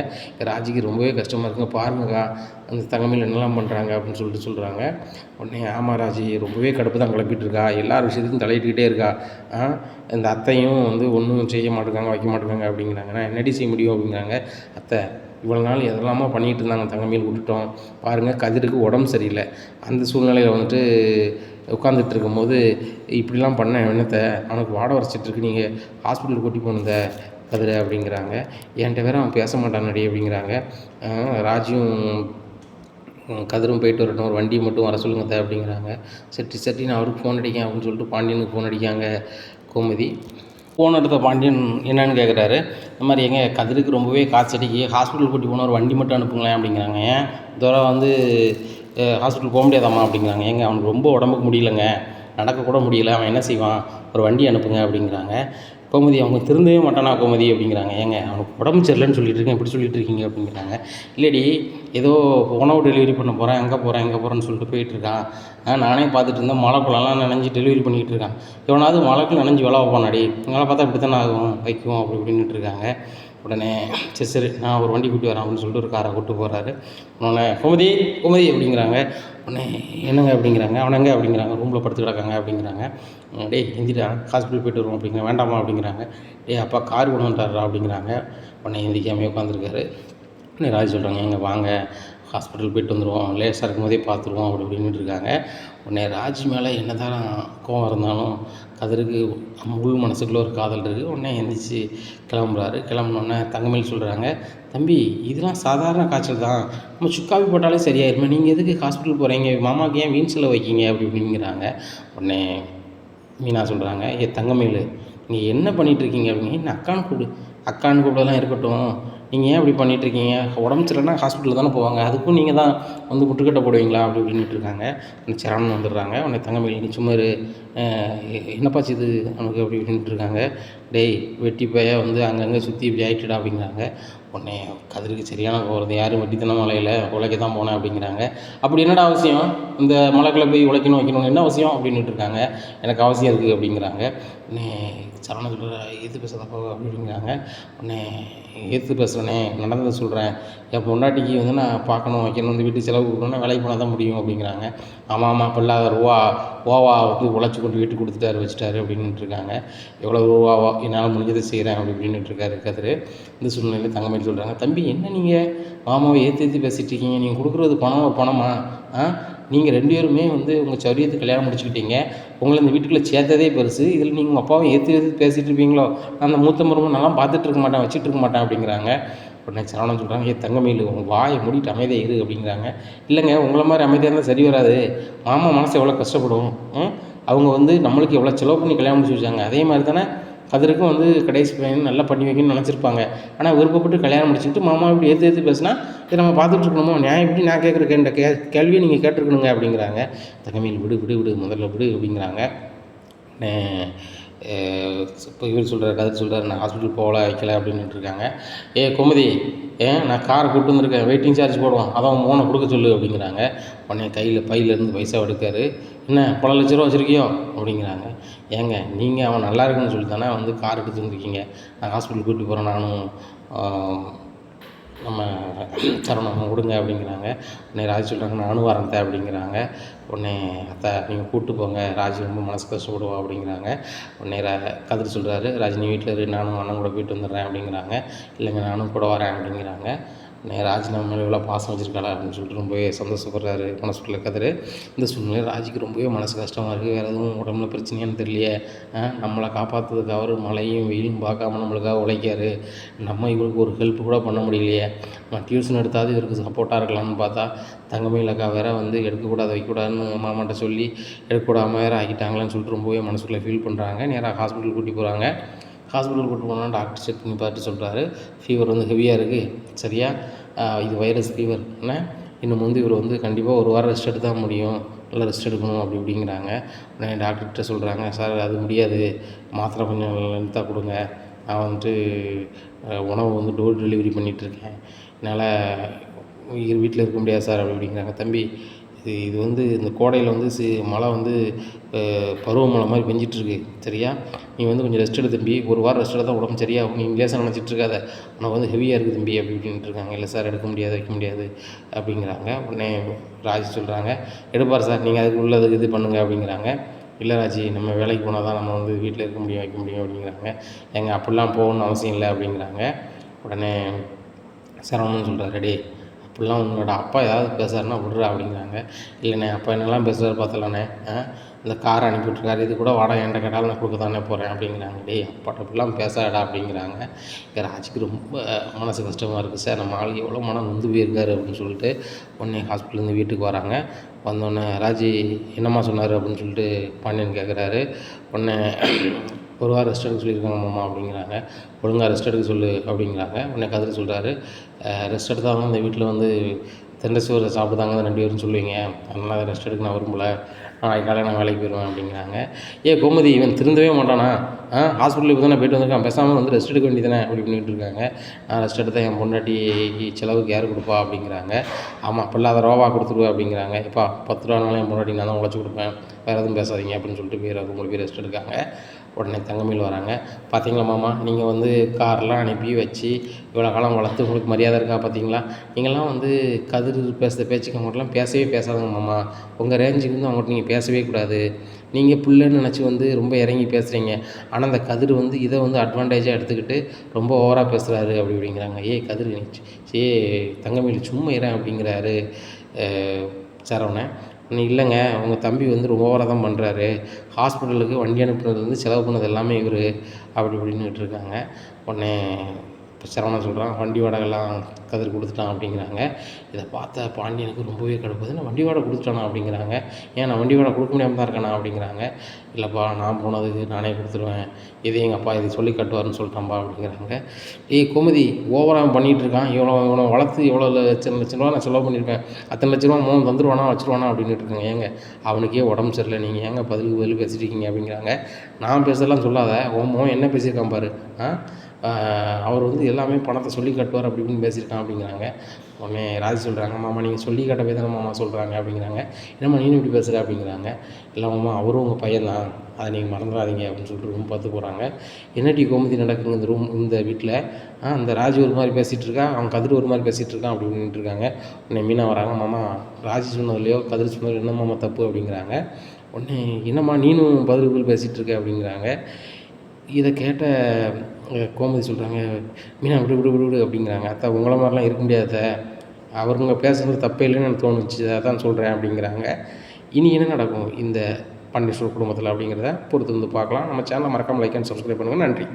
ராஜிக்கு ரொம்பவே கஷ்டமாக இருக்குங்க. பாருங்கக்கா அந்த தங்கமயில் என்னெல்லாம் பண்ணுறாங்க அப்படின்னு சொல்லிட்டு சொல்கிறாங்க. உடனே ஆமாம் ராஜி ரொம்பவே கடுப்பு தான் கிளப்பிட்டு இருக்கா, எல்லா விஷயத்துக்கும் தலையிட்டுக்கிட்டே இருக்கா. இந்த அத்தையும் வந்து ஒன்றும் செய்ய மாட்டேங்காங்க வைக்க மாட்டேங்காங்க அப்படிங்கிறாங்க. நான் என்னடி செய்ய முடியும் அப்படிங்கிறாங்க. அத்தை இவ்வளோ நாள் எதெல்லாமா பண்ணிகிட்டு இருந்தாங்க, தங்கமயில் விட்டுட்டோம், பாருங்கள் கதிருக்கு உடம்பு சரியில்லை, அந்த சூழ்நிலையில் வந்துட்டு உட்காந்துட்டு இருக்கும்போது இப்படிலாம் பண்ண என்னத்தை, அவனுக்கு வாடை வரைச்சிட்ருக்கு, நீங்கள் ஹாஸ்பிட்டலுக்கு கூட்டி போனத கதிரை அப்படிங்கிறாங்க. என்கிட்ட வேறு அவன் பேச மாட்டானடி அப்படிங்கிறாங்க. ராஜியும் கதிரும் போயிட்டு வரட்டும், ஒரு வண்டியை மட்டும் வர சொல்லுங்க அப்படிங்கிறாங்க. சரி நான் அவருக்கு ஃபோன் அடிக்கேன் அப்படின்னு சொல்லிட்டு பாண்டியனுக்கு ஃபோன் அடிக்காங்க கோமதி. ஃபோன் எடுத்த பாண்டியன் என்னன்னு கேட்குறாரு. இந்த மாதிரி கதிருக்கு ரொம்பவே காய்ச்சடிக்கு, ஹாஸ்பிட்டல் கூட்டி போனால் ஒரு வண்டி மட்டும் அனுப்புங்களேன் அப்படிங்கிறாங்க. ஏன் தூரம் வந்து ஹாஸ்பிட்டல் போக முடியாதாம்மா அப்படிங்கிறாங்க. அவனுக்கு ரொம்ப உடம்புக்கு முடியலைங்க, நடக்கக்கூட முடியல, அவன் என்ன செய்வான், ஒரு வண்டி அனுப்புங்க அப்படிங்கிறாங்க. கோமதி அவங்க திருந்தவே மாட்டானா கோமதி அப்படிங்கிறாங்க. அவனுக்கு உடம்பு சரியில்லைன்னு சொல்லிட்டு இருக்கேன், இப்படி சொல்லிட்டு இருக்கீங்க அப்படிங்கிறாங்க. இல்லடி ஏதோ உணவு டெலிவரி பண்ண போகிறேன், எங்கே போகிறேன்னு சொல்லிட்டு போயிட்டுருக்கான். நானே பார்த்துட்டு இருந்தேன், மழைக்குள்ளெல்லாம் நனைஞ்சி டெலிவரி பண்ணிக்கிட்டு இருக்கான். எவனாவது மழைக்குள்ள நனைஞ்சி வேலை வைப்பானாடி, எங்களை பார்த்தா இப்படி தானே ஆகும் வைக்கும் அப்படி இப்படின்னுட்டு இருக்காங்க. உடனே சரி நான் ஒரு வண்டி கூட்டி வரேன் அப்படின்னு சொல்லிட்டு ஒரு காரை கூப்பிட்டு போகிறாரு. உடனே கோமதி அப்படிங்கிறாங்க. உடனே என்னங்க அப்படிங்கிறாங்க. அவனங்க அப்படிங்கிறாங்க. ரூமில் படுத்து கிடக்காங்க அப்படிங்கிறாங்க. டேய் எந்திரா ஹாஸ்பிட்டல் போய்ட்டு வருவோம் அப்படிங்கிற. வேண்டாமா அப்படிங்கிறாங்க. டேய் அப்பா கார் கொண்டு வந்துட்டாரா அப்படிங்கிறாங்க. உடனே எந்திரிக்காமே உட்காந்துருக்காரு. உடனே ராஜ் சொல்கிறாங்க. வாங்க ஹாஸ்பிட்டல் போய்ட்டு வந்துடுவோம், லேசாக இருக்கும் போதே பார்த்துருவோம் அப்படி இப்படின்ட்டு இருக்காங்க. உடனே ராஜ் மேலே என்ன தான் கோவம் இருந்தாலும் கதிருக்கு உள் மனசுக்குள்ளே ஒரு காதல் இருக்குது. உடனே எந்திரிச்சு கிளம்புறாரு. கிளம்புனோடனே தங்கமயில் சொல்கிறாங்க. தம்பி இதெல்லாம் சாதாரண காய்ச்சல் தான், நம்ம சுக்காவி போட்டாலே சரியாயிருமே, நீங்கள் எதுக்கு ஹாஸ்பிட்டல் போகிறீங்க, மாமாவுக்கு ஏன் வீண் செலவு வைக்கிங்க அப்படி இப்படிங்கிறாங்க. உடனே மீனா சொல்கிறாங்க. தங்கமயில் நீங்கள் என்ன பண்ணிகிட்ருக்கீங்க அப்படிங்க. என்ன அக்கான்னு கூப்பிடலாம் இருக்கட்டும், நீங்கள் ஏன் இப்படி பண்ணிகிட்ருக்கீங்க? உடம்பு சரியில்லைனா ஹாஸ்பிட்டல் தானே போவாங்க, அதுக்கும் நீங்கள் தான் வந்து முட்டுக்கட்டை போடுவீங்களா அப்படி இப்படின்ட்டு இருக்காங்க. உடனே சரவணன் வந்துடுறாங்க. உடனே தங்கமயில் நீ சும்மா இரு, என்னப்பாச்சு இது நமக்கு அப்படி இப்படின்ட்டு இருக்காங்க. டேய் வெட்டி பைய வந்து அங்கங்கே சுற்றி இப்படி ஆகிட்டுடா அப்படிங்கிறாங்க. உடனே கதிருக்கு சரியான போகிறது, யாரும் வெட்டித்தனம் மலையில் உழைக்க தான் போனேன் அப்படிங்கிறாங்க. அப்படி என்னடா அவசியம், இந்த மலைக்குள்ளே போய் உழைக்கணும் வைக்கணும்னு என்ன அவசியம் அப்படின்ட்டு இருக்காங்க. எனக்கு அவசியம் இருக்குது அப்படிங்கிறாங்க. உடனே சரவணன் சொல்கிற எது பேசுகிறப்போ அப்படிங்கிறாங்க. உடனே எதிர்த்து பேசுகிறேனே, நடந்ததை சொல்கிறேன், என் பொண்டாட்டிக்கு வந்து நான் பார்க்கணும் வைக்கணும், வந்து வீட்டு செலவு கொடுக்கணும்னா வேலைக்கு போனால் தான் முடியும் அப்படிங்கிறாங்க. ஆமாம் இப்போ இல்லாத ஓவா வந்து உழைச்சி கொண்டு வீட்டுக்கு கொடுத்துட்டாரு வச்சுட்டாரு அப்படின்ட்டு இருக்காங்க. எவ்வளோ ரூபாவோ என்னால் முடிஞ்சதை செய்கிறேன் அப்படி இப்படின்ட்டு இருக்காரு கதிர். இந்த சூழ்நிலையில் தங்கமயில் சொல்கிறாங்க, தம்பி என்ன நீங்கள் மாமாவை ஏற்றி பேசிகிட்டு இருக்கீங்க, நீங்கள் கொடுக்குறது பணமா? நீங்கள் 2 பேருமே வந்து உங்கள் சௌரியத்துக்கு கல்யாணம் முடிச்சுக்கிட்டீங்க, உங்களை இந்த வீட்டுக்குள்ளே சேர்த்ததே பெருசு, இதில் நீங்கள் உங்கள் அப்பாவை ஏற்றி பேசிகிட்டு இருப்பீங்களோ, அந்த மூத்த மருமகன் நல்லா பார்த்துட்டு இருக்க மாட்டேன் வச்சுட்டு இருக்க மாட்டேன் அப்படிங்கிறாங்க. உடனே சரவணன் சொல்கிறாங்க, தங்கமயில் உங்கள் வாயை மூடிட்டு அமைதியாக இரு அப்படிங்கிறாங்க. இல்லைங்க உங்களை மாதிரி அமைதியாக இருந்தால் சரி வராது, மாமா மனசு எவ்வளோ கஷ்டப்படும், அவங்க வந்து நம்மளுக்கு எவ்வளோ செலவு பண்ணி கல்யாணம் முடிச்சு வச்சாங்க, அதே மாதிரி தானே கதிருக்கும் வந்து கடைசி பையன் நல்லா பண்ணி வைக்கணும்னு நினச்சிருப்பாங்க. ஆனால் விருப்பப்பட்டு கல்யாணம் முடிச்சுக்கிட்டு மாமா இப்படி ஏற்று பேசினா இதை நம்ம பார்த்துட்டு இருக்கணுமோ, நான் எப்படி நான் கேட்குற கேள்வியை நீங்கள் கேட்டிருக்கணுங்க அப்படிங்கிறாங்க. தங்கமயில் விடு முதல்ல விடு அப்படிங்கிறாங்க. இப்போ இவர் சொல்கிறார், கதிர் சொல்கிறார், நான் ஹாஸ்பிட்டல் போகல வைக்கல அப்படின்ட்டு இருக்காங்க. கோமதி நான் காரை கூப்பிட்டு வந்திருக்கேன், வெயிட்டிங் சார்ஜ் போடுவோம், அதான் மோனை கொடுக்க சொல்லு அப்படிங்கிறாங்க. உடனே பையிலேருந்து பைசா எடுக்காரு. என்ன பல லட்ச ரூபா வச்சுருக்கியோ அப்படிங்கிறாங்க. ஏங்க நீங்கள் அவன் நல்லா இருக்குன்னு சொல்லி தானே வந்து கார் எடுத்து வந்துருக்கீங்க, நான் ஹாஸ்பிட்டல் கூப்பிட்டு போகிறேன், நானும் நம்ம சரவணன் கொடுங்க அப்படிங்கிறாங்க. உடனே ராஜ் சொல்கிறாங்க, நானும் வரேன் அப்படிங்கிறாங்க. உடனே அத்தை நீங்கள் கூப்பிட்டு போங்க, ராஜ் ரொம்ப மனசு கஷ்டப்படுவா அப்படிங்கிறாங்க. உடனே கதிர் சொல்கிறாரு, ராஜ் நீ வீட்டில் இரு, நானும் அண்ணன் கூட போயிட்டு வந்துடுறேன் அப்படிங்கிறாங்க. இல்லைங்க நானும் கூட வரேன் அப்படிங்கிறாங்க. ராஜ் நம்ம மேலே இவ்வளோ பாசம் வச்சுருக்காளா அப்படின்னு சொல்லிட்டு ரொம்பவே சந்தோஷப்படுறாரு மனசுக்குள்ள கதிர். இந்த சூழ்நிலை ராஜுக்கு ரொம்பவே மனசு கஷ்டமாக இருக்குது. வேறு எதுவும் உடம்புல பிரச்சனையான்னு தெரியலையே, நம்மளை காப்பாற்றுறதுக்கு அவர் மழையும் வெயிலும் பார்க்காம நம்மளுக்காக உழைக்காரு, நம்ம இவருக்கு ஒரு ஹெல்ப் கூட பண்ண முடியலையே, நான் டியூஷன் எடுத்தாவது இவருக்கு சப்போர்ட்டாக இருக்கலாம்னு பார்த்தா தங்கமயில் அக்கா வேறு வந்து எடுக்கக்கூடாது வைக்கக்கூடாதுன்னு மாமாட்ட சொல்லி எடுக்கக்கூடாமல் வேறு ஆகிட்டாங்களான்னு சொல்லிட்டு ரொம்பவே மனசுக்குள்ளே ஃபீல் பண்ணுறாங்க. நேராக ஹாஸ்பிட்டல் கூட்டிகிட்டு போகிறாங்க. ஹாஸ்பிட்டல் கூப்பிட்டு போனால் டாக்டர் செக் பண்ணி பார்த்துட்டு சொல்கிறாரு, ஃபீவர் வந்து ஹெவியாக இருக்குது, சரியா இது வைரஸ் ஃபீவர், இன்னும் வந்து இவர் வந்து கண்டிப்பாக 1 வாரம் ரெஸ்ட் எடுத்தால் முடியும், நல்லா ரெஸ்ட் எடுக்கணும் அப்படி இப்படிங்கிறாங்க. உடனே டாக்டர்கிட்ட சொல்கிறாங்க, சார் அது முடியாது, மாத்திரை கொஞ்சம் லென்த்தாக கொடுங்க, நான் வந்துட்டு உணவு வந்து டோர் டெலிவரி பண்ணிகிட்ருக்கேன், என்னால் வீட்டில் இருக்க முடியாது சார் அப்படி இப்படிங்கிறாங்க. தம்பி இது வந்து இந்த கோடையில் வந்து மழை வந்து பருவமழை மாதிரி பெஞ்சிட்ருக்கு, சரியா நீ வந்து கொஞ்சம் ரெஸ்ட் எடு தம்பி, 1 வாரம் ரெஸ்ட் எடுத்தால் உடம்பு சரியாகும், நீ லேசாக நினச்சிட்டு இருக்காத, உனக்கு வந்து ஹெவியாக இருக்குது தம்பி அப்படி இப்படின்ட்டு இருக்காங்க. இல்லை சார் எடுக்க முடியாது வைக்க முடியாது அப்படிங்கிறாங்க. உடனே ராஜ் சொல்கிறாங்க, எடுப்பார் சார், நீங்கள் அதுக்கு உள்ளது இது பண்ணுங்கள் அப்படிங்கிறாங்க. இல்லை ராஜி, நம்ம வேலைக்கு போனால் தான் நம்ம வந்து வீட்டில் இருக்க முடியும் வைக்க முடியும் அப்படிங்கிறாங்க. எங்கள் அப்படிலாம் போகணுன்னு அவசியம் இல்லை அப்படிங்கிறாங்க. உடனே சரவணன் சொல்கிறார், டே அப்படிலாம் உன்னோட அப்பா ஏதாவது பேசுறாருன்னா விட்றா அப்படிங்கிறாங்க. இல்லைண்ணே அப்பா என்னெல்லாம் பேசுகிறாரு பார்த்தலாண்ணே, இந்த காரை அனுப்பிவிட்ருக்காரு, இது கூட வாடகை என்கிட்ட கேட்டாலும் நான் கொடுக்க தானே போகிறேன் அப்படிங்கிறாங்க. டேய் அப்பாட்ட அப்படிலாம் பேசாடா அப்படிங்கிறாங்க. ராஜுக்கு ரொம்ப மனசு கஷ்டமாக இருக்குது, சார் நம்ம ஆள் எவ்வளோ மனம் நொந்து போயிருக்காரு அப்படின்னு சொல்லிட்டு உடனே ஹாஸ்பிட்டல்லேருந்து வீட்டுக்கு வராங்க. வந்தோடனே ராஜி என்னம்மா சொன்னார் அப்படின்னு சொல்லிட்டு பாண்டியன் கேட்குறாரு. உடனே 1 வாரம் ரெஸ்ட் எடுக்க சொல்லியிருக்காங்க மாமா அப்படிங்கிறாங்க. ஒழுங்காக ரெஸ்ட் எடுக்க சொல்லு அப்படிங்கிறாங்க. உடனே கதிர் சொல்கிறாரு, ரெஸ்ட் எடுத்தாங்க இந்த வீட்டில் வந்து தெண்டை சோறு சாப்பிடுதாங்க 2 பேரும் சொல்லுவீங்க, அதனால் ரெஸ்ட் எடுக்க நான் விரும்பல, நாளைக்கு காலையில் நான் வேலைக்கு போயிடுவேன் அப்படிங்கிறாங்க. கோமதி இவன் திருந்தவே மாட்டானா, ஹாஸ்பிட்டலுக்கு இப்போ தானே போய்ட்டு வந்திருக்கான், பேசாமல் வந்து ரெஸ்ட் எடுக்க வேண்டியதானே அப்படி பண்ணிகிட்டு இருக்காங்க. நான் ரெஸ்ட் எடுத்தால் என் பொண்டாட்டி செலவுக்கு யார் கொடுப்பா அப்படிங்கிறாங்க. ஆமாம் அப்போல்லாம் அதை ரோவா கொடுத்துருவேன் அப்படிங்கிறாங்க. எப்பா 10 ரூபானாலும் என் பொண்டாட்டி நான் தான் உழைச்சி கொடுப்பேன், வேறு எதுவும் பேசாதீங்க அப்படின்னு சொல்லிட்டு போய் ரூமில் போய் ரெஸ்ட் எடுக்காங்க. உடனே தங்கமயில் வராங்க. பார்த்தீங்களா மாமா, நீங்கள் வந்து கார்லாம் அனுப்பி வச்சு இவ்வளோ காலம் வளர்த்து உங்களுக்கு மரியாதை இருக்கா பார்த்தீங்களா, நீங்கள்லாம் வந்து கதிர் பேசுகிற பேச்சுக்கு அவங்கள்ட்டலாம் பேசவே பேசாதுங்க மாமா, உங்கள் ரேஞ்சுக்கு வந்து அவங்கள்ட்ட நீங்கள் பேசவே கூடாது, நீங்கள் பிள்ளைன்னு நினச்சி வந்து ரொம்ப இறங்கி பேசுகிறீங்க, ஆனால் அந்த கதிர் வந்து இதை வந்து அட்வான்டேஜாக எடுத்துக்கிட்டு ரொம்ப ஓவராக பேசுகிறாரு அப்படி இப்படிங்கிறாங்க. கதிர் தங்கமயில் சும்மா இறேன் அப்படிங்கிறாரு சரவணன். இல்லைங்க உங்கள் தம்பி வந்து ரொம்ப ஓவராக தான் பண்ணுறாரு, ஹாஸ்பிட்டலுக்கு வண்டி அனுப்புனது வந்து செலவு பண்ணது எல்லாமே இவர் அப்படி இப்படின்னுட்டு இருக்காங்க. உடனே இப்போ சரவணன் சொல்கிறான் வண்டி வாடகைலாம் கதிர் கொடுத்துட்டான் அப்படிங்கிறாங்க. இதை பார்த்த பாண்டியனுக்கு ரொம்பவே கடுப்பாகுது. நான் வண்டி வாடகை கொடுத்துட்டானா அப்படிங்கிறாங்க. ஏன் நான் வண்டி வாடகை கொடுக்க முடியாமல் தான் இருக்கேனா அப்படிங்கிறாங்க. இல்லைப்பா நான் போனதுக்கு நானே கொடுத்துருவேன், இது எங்கள் அப்பா இது சொல்லி கட்டுவார்னு சொல்லிட்டான்பா அப்படிங்கிறாங்க. கோமதி ஓவராக பண்ணிகிட்டு இருக்கான், இவனை வளர்த்து எவ்வளோ லட்சம் ரூபா நான் செலவு பண்ணியிருப்பேன், அத்தனை லட்ச ரூபா மூணு தந்துடுவானா வச்சுருவானா அப்படின்ட்டு இருக்காங்க. ஏங்க அவனுக்கே உடம்பு சரியில்லை, நீங்கள் ஏங்க பதிலுக்கு பதில் பேசிட்டு இருக்கீங்க அப்படிங்கிறாங்க. நான் பேசலாம் சொல்லாத, உன் என்ன பேசியிருக்கான் பாரு, அவர் வந்து எல்லாமே பணத்தை சொல்லி கட்டுவார் அப்படி இப்படின்னு பேசியிருக்கான் அப்படிங்கிறாங்க. உடனே ராஜி சொல்கிறாங்க, மாமா நீங்கள் சொல்லி கட்டவே தானே மாமா சொல்கிறாங்க அப்படிங்கிறாங்க. என்னம்மா நீனும் இப்படி பேசுகிற அப்படிங்கிறாங்க. இல்லை மாமா அவரும் உங்கள் பையன்தான், அதை நீங்கள் மறந்துடாதீங்க அப்படின்னு சொல்லிட்டு ரூம் பார்த்து போகிறாங்க. என்னடி கோமதி நடக்குங்க இந்த வீட்டில், அந்த ராஜி ஒரு மாதிரி பேசிகிட்டு இருக்கா, அவன் கதிர் ஒரு மாதிரி பேசிகிட்டு இருக்கான் அப்படி இப்படின்ட்டு இருக்காங்க. உடனே மீனா வராங்க, மாமா ராஜி சொன்னதுலையோ கதிர் சொன்னது என்ன மாமா தப்பு அப்படிங்கிறாங்க. உடனே என்னம்மா நீனும் பதில் பேசிகிட்டு இருக்க அப்படிங்கிறாங்க. இதை கேட்ட கோமதி சொல்கிறாங்க, மீனா விடு அப்படிங்கிறாங்க. அத்தா உங்களை மாதிரிலாம் இருக்க முடியாத, அவருங்க பேசுகிறது தப்பே இல்லைன்னு எனக்கு தோணுச்சு, அதான் சொல்கிறேன் அப்படிங்கிறாங்க. இனி என்ன நடக்கும் இந்த பாண்டியன் ஸ்டோர் குடும்பத்தில் அப்படிங்கிறத பொறுத்து வந்து பார்க்கலாம். நம்ம சேனலை மறக்காமல் லைக் அண்ட் சப்ஸ்கிரைப் பண்ணுங்கள். நன்றி.